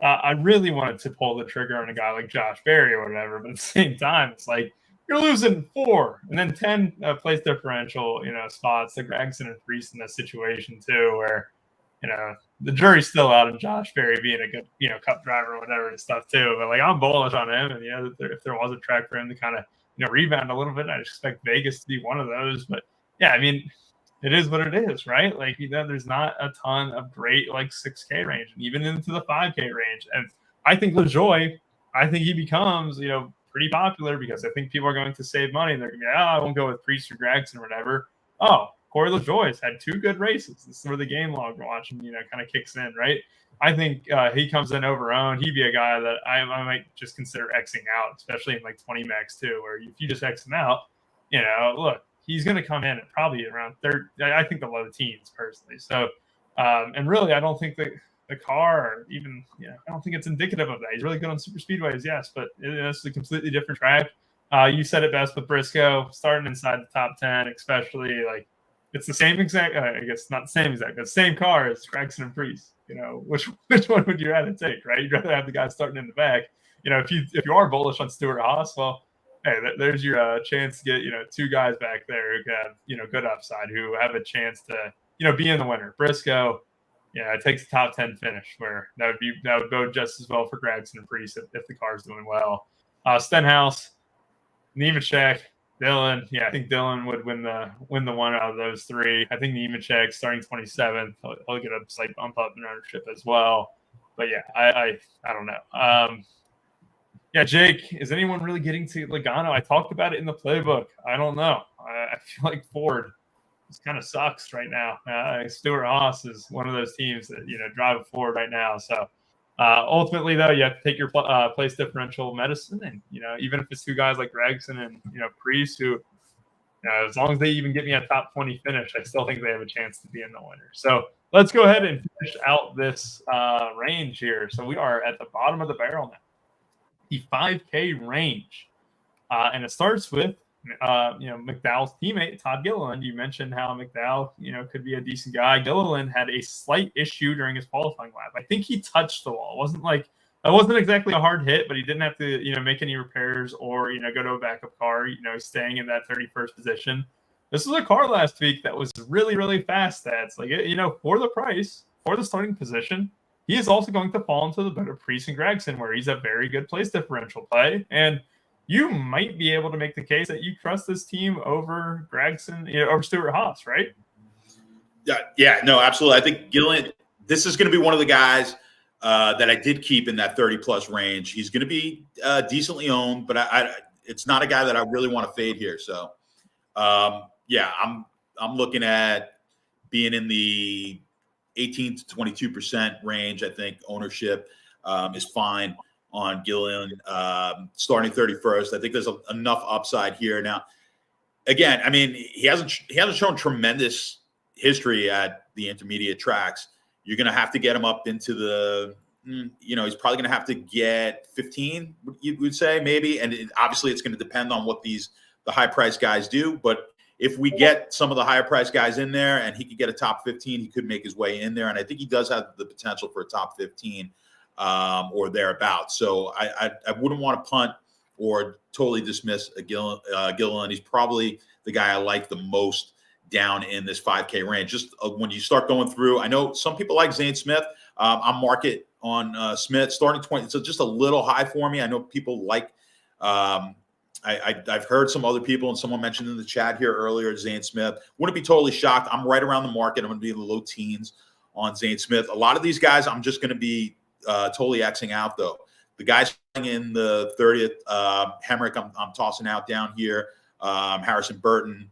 I really wanted to pull the trigger on a guy like Josh Berry or whatever. But at the same time, it's like you're losing 4 and then 10 place differential, spots to Gregson and Priest in that situation too, where, the jury's still out on Josh Berry being a good, cup driver or whatever and stuff too. But like, I'm bullish on him. And if there was a track for him to kind of, rebound a little bit, I expect Vegas to be one of those. But yeah, I mean, it is what it is, right? Like, there's not a ton of great like 6K range, and even into the 5K range. And I think LaJoie, he becomes, pretty popular because I think people are going to save money. And they're going to be, I won't go with Priest or Gregson or whatever. Oh, Corey LaJoie's had 2 good races. This is where the game log we're watching, kind of kicks in, right? I think he comes in over-owned. He'd be a guy that I might just consider Xing out, especially in like 20 max too, where if you just X him out, look, he's going to come in at probably around 30. I think the low teens personally. So, and really, I don't think that the car, or even, I don't think it's indicative of that. He's really good on super speedways, yes, but it's a completely different track. You said it best with Briscoe, starting inside the top 10, especially like it's the same exact, I guess not the same exact, but same car as Gregson and Priest. Which one would you rather take, right? You'd rather have the guy starting in the back. If you are bullish on Stewart Haas, well, hey, there's your chance to get 2 guys back there who have good upside, who have a chance to be in the winner. Briscoe, it takes a top 10 finish, where that would go just as well for Gregson and Priest if the car's doing well. Stenhouse, Nemechek, Dillon, I think Dillon would win the one out of those 3. I think Nemechek starting 27th, he'll get a slight bump up in ownership as well. But yeah, I don't know. Jake, is anyone really getting to Logano? I talked about it in the playbook. I don't know. I feel like Ford just kind of sucks right now. Stewart Haas is one of those teams that drive a Ford right now. So ultimately, though, you have to take your place differential medicine, and even if it's 2 guys like Gregson and Priest, who as long as they even get me a top 20 finish, I still think they have a chance to be in the winner. So let's go ahead and finish out this range here. So we are at the bottom of the barrel now, the 5K range, and it starts with McDowell's teammate Todd Gilliland. You mentioned how McDowell could be a decent guy. Gilliland had a slight issue during his qualifying lap. I think he touched the wall. It wasn't exactly a hard hit, but he didn't have to make any repairs or go to a backup car. He's staying in that 31st position. This was a car last week that was really, really fast stats. For the price, for the starting position, he is also going to fall into the better Priest and Gregson, where he's a very good place differential play. And you might be able to make the case that you trust this team over Gregson, over Stewart Haas, right? Yeah, no, absolutely. I think Gilliland, this is going to be one of the guys that I did keep in that 30-plus range. He's going to be decently owned, but it's not a guy that I really want to fade here. So, I'm looking at being in the 18 to 22% range. I think ownership is fine on Gilliland, starting 31st. I think there's enough upside here. Now, again, I mean, he hasn't shown tremendous history at the intermediate tracks. You're going to have to get him up into the, he's probably going to have to get 15, you would say, maybe. And obviously it's going to depend on what the high price guys do. But if we get some of the higher price guys in there and he could get a top 15, he could make his way in there. And I think he does have the potential for a top 15 or thereabouts. So I wouldn't want to punt or totally dismiss Gilliland. He's probably the guy I like the most down in this 5K range. Just when you start going through, I know some people like Zane Smith. I'm market on Smith starting 20. So just a little high for me. I know people like I've heard some other people, and someone mentioned in the chat here earlier, Zane Smith. Wouldn't be totally shocked. I'm right around the market. I'm going to be in the low teens on Zane Smith. A lot of these guys, I'm just going to be totally Xing out, though. The guys in the 30th, Hemrick, I'm tossing out down here. Harrison Burton,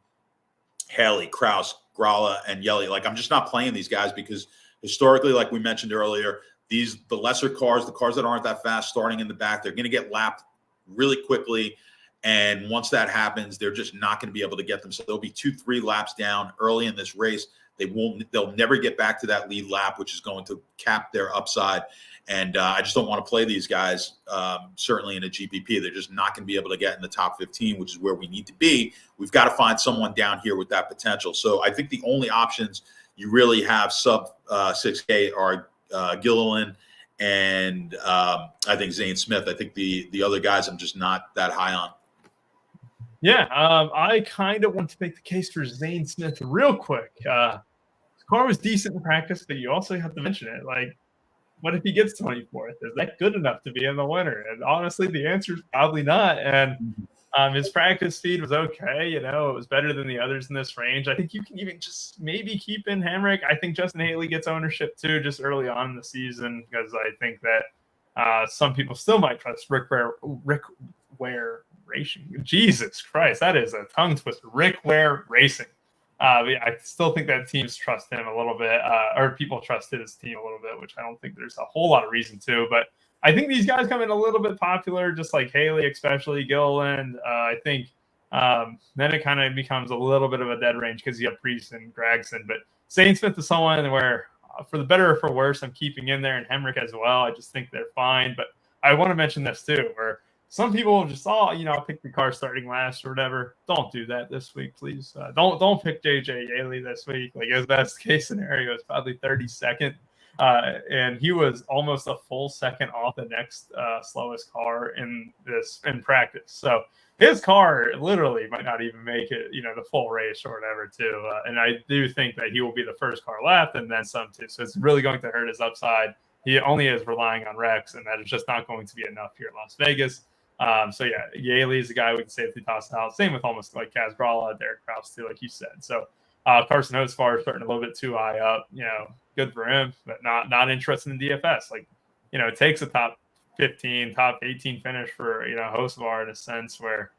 Haley, Kraus, Gralla, and Yelly. Like, I'm just not playing these guys because historically, like we mentioned earlier, the lesser cars, the cars that aren't that fast starting in the back, they're going to get lapped really quickly. And once that happens, they're just not going to be able to get them. So they'll be 2-3 laps down early in this race. They'll never get back to that lead lap, which is going to cap their upside. And I just don't want to play these guys, certainly in a GPP. They're just not going to be able to get in the top 15, which is where we need to be. We've got to find someone down here with that potential. So I think the only options you really have sub 6K are Gilliland and I think Zane Smith. I think the other guys I'm just not that high on. Yeah, I kind of want to make the case for Zane Smith real quick. His car was decent in practice, but you also have to mention it. Like, what if he gets 24th? Is that good enough to be in the winner? And honestly, the answer is probably not. And his practice speed was okay. You know, it was better than the others in this range. I think you can even just maybe keep in Hemrick. I think Justin Haley gets ownership too, just early on in the season, because I think that some people still might trust Rick Ware Racing. Jesus Christ, that is a tongue twister. Rick Ware Racing. I still think that teams trust him a little bit, or people trust his team a little bit, which I don't think there's a whole lot of reason to. But I think these guys come in a little bit popular, just like Haley, especially Gilliland. I think then it kind of becomes a little bit of a dead range because you have Priest and Gregson. But Zane Smith is someone where, for the better or for worse, I'm keeping in there, and Hemrick as well. I just think they're fine. But I want to mention this too, where some people just, I'll pick the car starting last or whatever. Don't do that this week, please. Don't pick JJ Yaley this week. Like, his best case scenario is probably 32nd. And he was almost a full second off the next slowest car in practice. So his car literally might not even make it, the full race or whatever too. And I do think that he will be the first car left and then some too. So it's really going to hurt his upside. He only is relying on Rex, and that is just not going to be enough here in Las Vegas. So yeah, Yaley is a guy we can safely toss out. Same with almost like Kaz Gralla, Derek Kraus too, like you said. So Carson Hocevar starting a little bit too high up. Good for him, but not interested in DFS. Like, it takes a top 15, top 18 finish for Hocevar in a sense where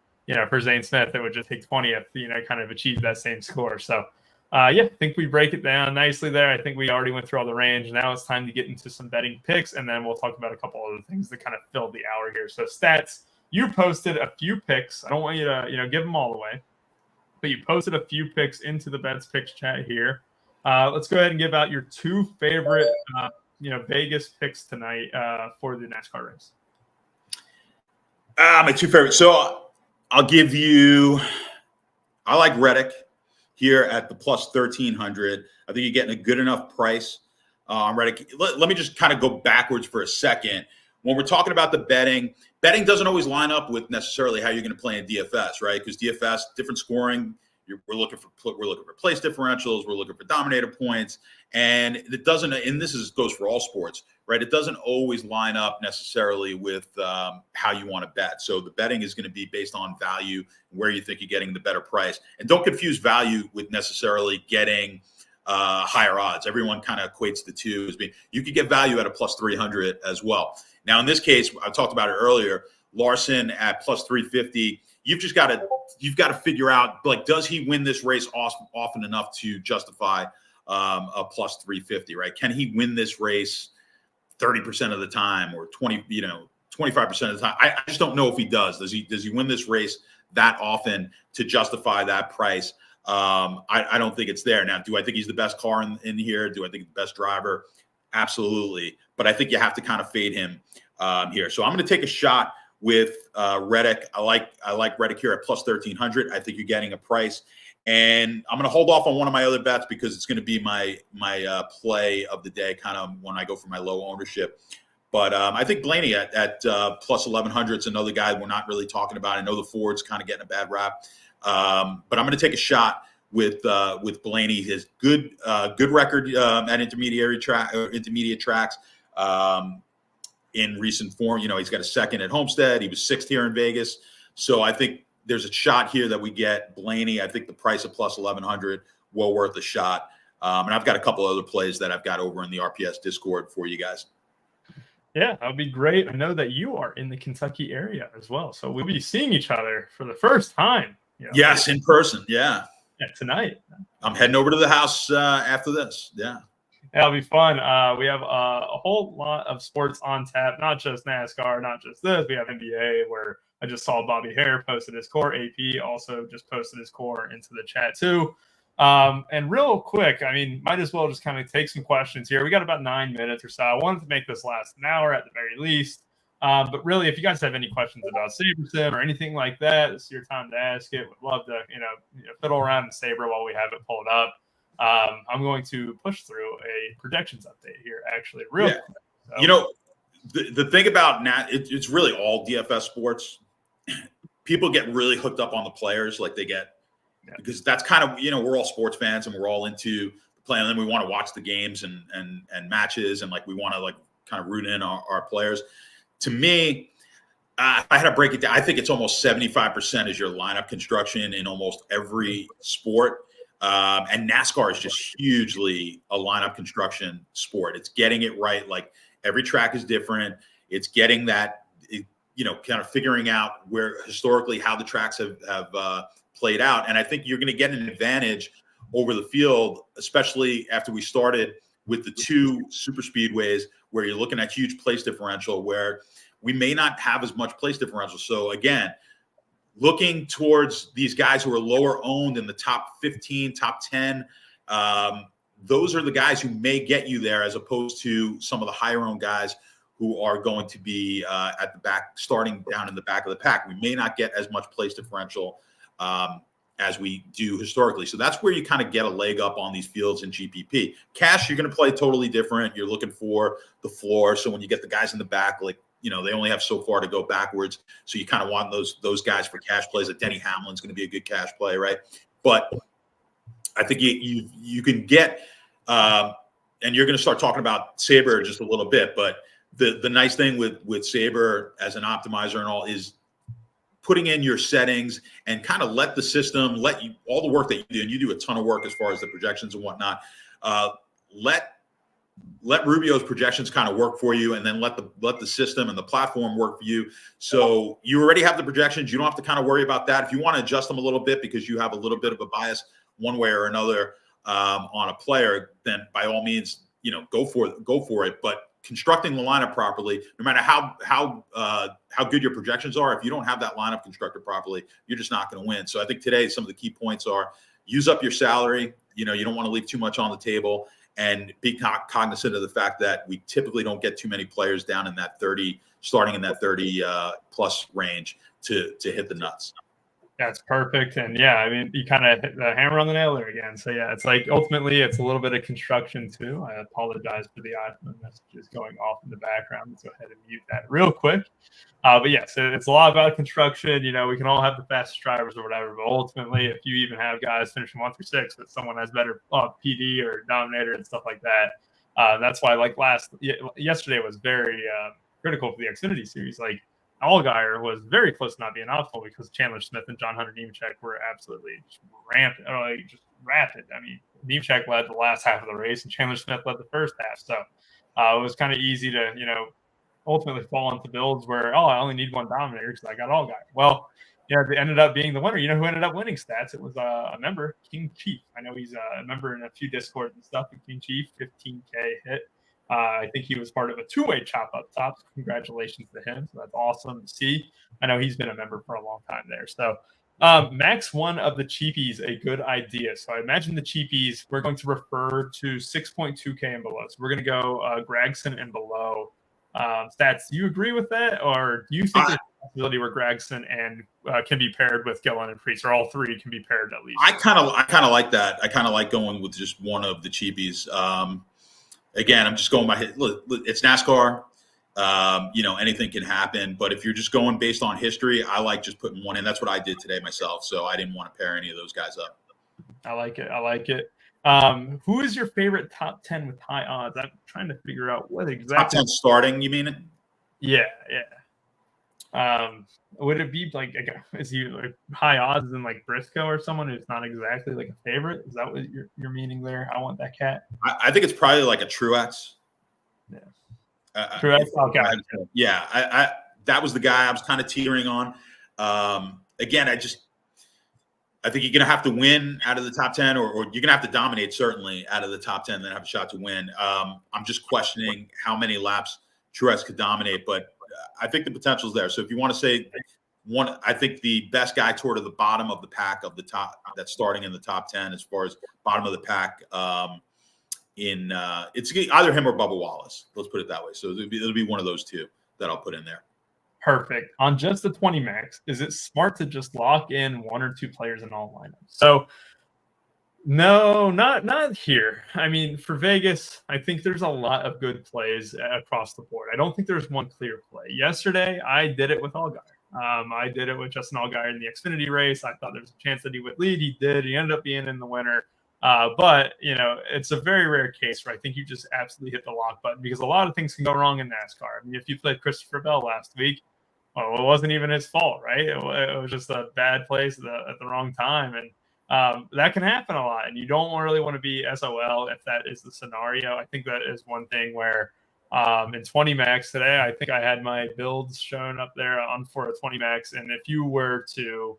for Zane Smith it would just take 20th, kind of achieve that same score. So I think we break it down nicely there. I think we already went through all the range. Now it's time to get into some betting picks, and then we'll talk about a couple other things that kind of fill the hour here. So stats. You posted a few picks. I don't want you to, give them all away, but you posted a few picks into the Bets Picks chat here. Let's go ahead and give out your two favorite, Vegas picks tonight for the NASCAR race. My two favorites. So I'll give you. I like Reddick here at the plus 1,300. I think you're getting a good enough price on Reddick. Let me just kind of go backwards for a second. When we're talking about the betting doesn't always line up with necessarily how you're going to play in DFS, right? Because DFS, different scoring. We're looking for place differentials. We're looking for dominator points, and it doesn't. And goes for all sports, right? It doesn't always line up necessarily with how you want to bet. So the betting is going to be based on value, where you think you're getting the better price, and don't confuse value with necessarily getting higher odds. Everyone kind of equates the two as being. You could get value at a plus 300 as well. Now, in this case, I talked about it earlier. Larson at plus 350. You've got to figure out, like, does he win this race often enough to justify a plus 350, right? Can he win this race 30% of the time or 25% of the time? I just don't know if he does. Does he win this race that often to justify that price? I don't think it's there. Now, do I think he's the best car in here? Do I think he's the best driver? Absolutely. But I think you have to kind of fade him here. So I'm going to take a shot with Reddick. I like Reddick here at plus 1,300. I think you're getting a price. And I'm going to hold off on one of my other bets because it's going to be my play of the day, kind of when I go for my low ownership. But I think Blaney at plus 1,100 is another guy we're not really talking about. I know the Ford's kind of getting a bad rap. But I'm going to take a shot with Blaney. His good record at intermediate tracks in recent form. He's got a second at Homestead. He was sixth here in Vegas. So I think there's a shot here that we get Blaney. I think the price of plus 1,100 well worth a shot. And I've got a couple other plays that I've got over in the RPS Discord for you guys. Yeah, that would be great. I know that you are in the Kentucky area as well, so we'll be seeing each other for the first time. Yes, in person. Yeah, tonight. I'm heading over to the house after this. Yeah. It'll be fun. We have a whole lot of sports on tap, not just NASCAR, not just this. We have NBA, where I just saw Bobby Hare posted his core. AP also just posted his core into the chat too. And real quick, I mean, might as well just kind of take some questions here. We got about 9 minutes or so. I wanted to make this last an hour at the very least. But really, if you guys have any questions about Sabersim or anything like that, this is your time to ask it. Would love to, fiddle around in Saber while we have it pulled up. I'm going to push through a projections update here, actually, real quick. So, the thing about it's really all DFS sports. People get really hooked up on the players, like they get, because that's kind of, we're all sports fans and we're all into playing, and then we want to watch the games and matches, and like we want to like kind of root in our players. To me, if I had to break it down, I think it's almost 75% is your lineup construction in almost every sport. And NASCAR is just hugely a lineup construction sport. It's getting it right. Like every track is different. It's getting that, kind of figuring out where historically how the tracks have played out. And I think you're going to get an advantage over the field, especially after we started with the two super speedways where you're looking at huge place differential, where we may not have as much place differential. So again, looking towards these guys who are lower owned in the top 15, top 10, those are the guys who may get you there, as opposed to some of the higher owned guys who are going to be at the back, starting down in the back of the pack. We may not get as much place differential as we do historically. So that's where you kind of get a leg up on these fields in GPP. Cash, you're going to play totally different. You're looking for the floor. So when you get the guys in the back, like, they only have so far to go backwards. So you kind of want those guys for cash plays. Like Denny Hamlin's going to be a good cash play, right? But I think you can get, and you're going to start talking about Saber just a little bit. But the nice thing with Saber as an optimizer and all is putting in your settings and kind of let the system, let you, all the work that you do, and you do a ton of work as far as the projections and whatnot, let Rubio's projections kind of work for you, and then let the system and the platform work for you. So you already have the projections. You don't have to kind of worry about that. If you want to adjust them a little bit because you have a little bit of a bias one way or another on a player, then by all means, go for it. But constructing the lineup properly, no matter how good your projections are, if you don't have that lineup constructed properly, you're just not going to win. So I think today some of the key points are use up your salary. You don't want to leave too much on the table, and be cognizant of the fact that we typically don't get too many players down in that 30, starting in that 30 plus range to hit the nuts. That's perfect. And yeah, I mean, you kind of hit the hammer on the nail there again. So yeah, it's like ultimately it's a little bit of construction too. I apologize for the iPhone messages going off in the background. Let's go ahead and mute that real quick. But yeah, so it's a lot about construction. We can all have the fastest drivers or whatever, but ultimately, if you even have guys finishing 1 through 6, but someone has better PD or dominator and stuff like that, that's why like yesterday was very critical for the Xfinity series. Like Allgaier was very close to not being optimal because Chandler Smith and John Hunter Nemechek were absolutely just rampant, just rapid. I mean, Nemechek led the last half of the race, and Chandler Smith led the first half. So it was kind of easy to ultimately fall into builds where, I only need one dominator because I got Allgaier. Well, they ended up being the winner. Who ended up winning stats? It was a member, King Chief. I know he's a member in a few Discords and stuff. King Chief, 15K hit. I think he was part of a two-way chop up top. So congratulations to him. So that's awesome to see. I know he's been a member for a long time there. So max one of the cheapies, a good idea. So I imagine the cheapies, we're going to refer to 6.2K and below. So we're going to go Gregson and below stats. Do you agree with that? Or do you think there's a possibility where Gregson and can be paired with Gillen and Priest, or all three can be paired at least? I kind of like that. I kind of like going with just one of the cheapies. Again, I'm just going by hit. Look, it's NASCAR. Anything can happen. But if you're just going based on history, I like just putting one in. That's what I did today myself. So I didn't want to pair any of those guys up. I like it. Who is your favorite top 10 with high odds? I'm trying to figure out what exactly. Top 10 starting, you mean? Yeah. Would it be like, is he like high odds than like Briscoe or someone who's not exactly like a favorite? Is that what you're meaning there? I want that cat. I think it's probably like a Truex. Yeah. Truex. Okay. Yeah. I that was the guy I was kind of teetering on. Again, I think you're going to have to win out of the top 10, or you're going to have to dominate certainly out of the top 10, then have a shot to win. I'm just questioning how many laps Truex could dominate, but I think the potential is there. So if you want to say one, I think the best guy toward the bottom of the pack of the top, that's starting in the top 10 as far as bottom of the pack, it's either him or Bubba Wallace. Let's put it that way. So it'll be one of those two that I'll put in there. Perfect. On just the 20 max, is it smart to just lock in one or two players in all lineups? So no, not here. I mean, for Vegas, I think there's a lot of good plays across the board. I don't think there's one clear play. Yesterday, I did it with Allgaier. I did it with Justin Allgaier in the Xfinity race. I thought there was a chance that he would lead. He did. He ended up being in the winner. But, it's a very rare case where I think you just absolutely hit the lock button, because a lot of things can go wrong in NASCAR. I mean, if you played Christopher Bell last week, well, it wasn't even his fault, right? It was just a bad place at the wrong time. And that can happen a lot. And you don't really want to be SOL if that is the scenario. I think that is one thing where in 20 max today, I think I had my builds shown up there on for a 20 max. And if you were to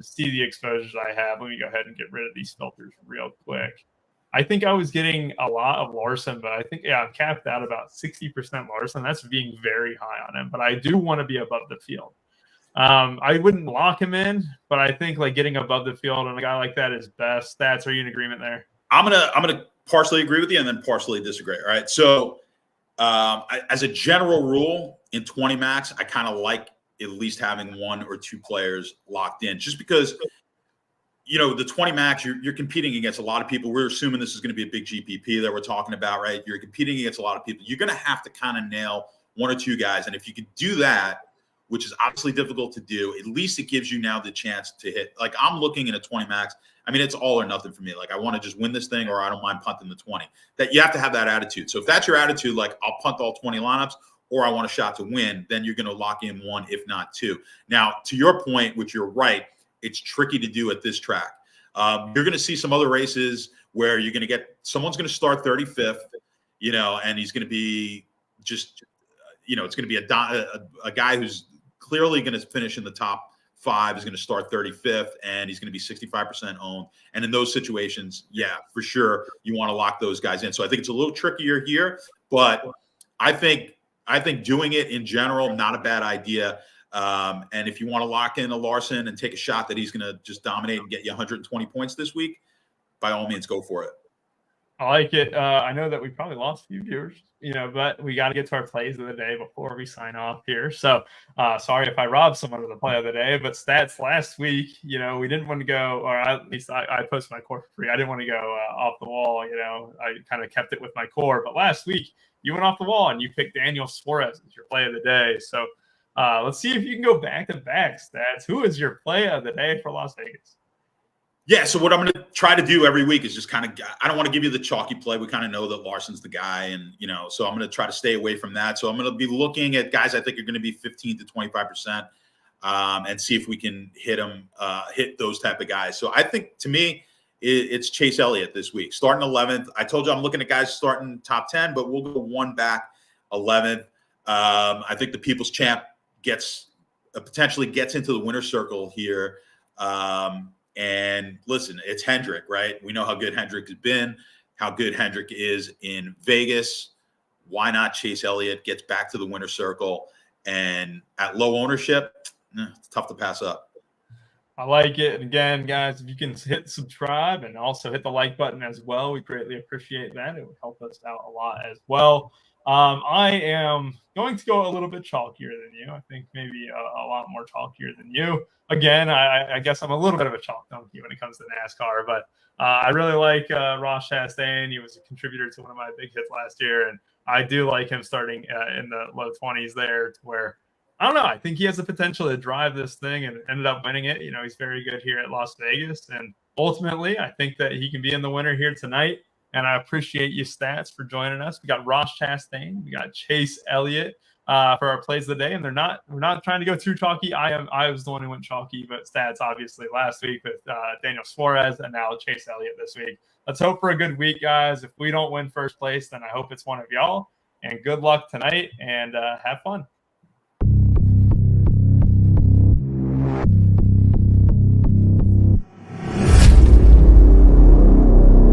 see the exposures I have, let me go ahead and get rid of these filters real quick. I think I was getting a lot of Larson, but I think, I'm capped out about 60% Larson. That's being very high on him, but I do want to be above the field. I wouldn't lock him in, but I think like getting above the field on a guy like that is best. Stats, are you in agreement there? I'm gonna partially agree with you and then partially disagree. All right. So as a general rule, in 20 max, I kind of like at least having one or two players locked in, just because the 20 max, you're competing against a lot of people. We're assuming this is going to be a big GPP that we're talking about, right? You're competing against a lot of people. You're going to have to kind of nail one or two guys. And if you could do that, which is obviously difficult to do, at least it gives you now the chance to hit. Like, I'm looking at a 20 max. I mean, it's all or nothing for me. Like, I want to just win this thing, or I don't mind punting the 20. That you have to have that attitude. So if that's your attitude, like, I'll punt all 20 lineups, or I want a shot to win, then you're going to lock in one, if not two. Now, to your point, which you're right, it's tricky to do at this track. You're going to see some other races where you're going to get someone's going to start 35th, and he's going to be just, it's going to be a guy who's clearly going to finish in the top 5 is going to start 35th, and he's going to be 65% owned. And in those situations, yeah, for sure, you want to lock those guys in. So I think it's a little trickier here, but I think doing it in general, not a bad idea. And if you want to lock in a Larson and take a shot that he's going to just dominate and get you 120 points this week, by all means, go for it. I like it. I know that we probably lost a few viewers, but we got to get to our plays of the day before we sign off here. So sorry if I robbed someone of the play of the day, but stats last week, we didn't want to go, or at least I posted my core for free. I didn't want to go off the wall. I kind of kept it with my core, but last week you went off the wall and you picked Daniel Suarez as your play of the day. So let's see if you can go back-to-back stats. Who is your play of the day for Las Vegas? Yeah, so what I'm going to try to do every week is just kind of – I don't want to give you the chalky play. We kind of know that Larson's the guy, and, so I'm going to try to stay away from that. So I'm going to be looking at guys I think are going to be 15 to 25% and see if we can hit those type of guys. So I think, to me, it's Chase Elliott this week, starting 11th. I told you I'm looking at guys starting top 10, but we'll go one back 11th. I think the People's Champ potentially gets into the winner's circle here. And listen, it's Hendrick, right? We know how good Hendrick has been, how good Hendrick is in Vegas. Why not Chase Elliott gets back to the winner's circle? And at low ownership, it's tough to pass up. I like it. And again, guys, if you can hit subscribe and also hit the like button as well, we greatly appreciate that. It would help us out a lot as well. I am going to go a little bit chalkier than you. I think maybe a lot more chalkier than you. Again, I guess I'm a little bit of a chalk donkey when it comes to NASCAR, but I really like Ross Chastain. He was a contributor to one of my big hits last year, and I do like him starting in the low 20s there, to where, I don't know, I think he has the potential to drive this thing and ended up winning it. He's very good here at Las Vegas, and ultimately, I think that he can be in the winner here tonight. And I appreciate you, Stats, for joining us. We got Ross Chastain. We got Chase Elliott. for our plays of the day, and we're not trying to go too chalky. I was the one who went chalky, but stats obviously last week with Daniel Suarez and now Chase Elliott this week. Let's hope for a good week, guys. If we don't win first place, then I hope it's one of y'all. And good luck tonight, and have fun.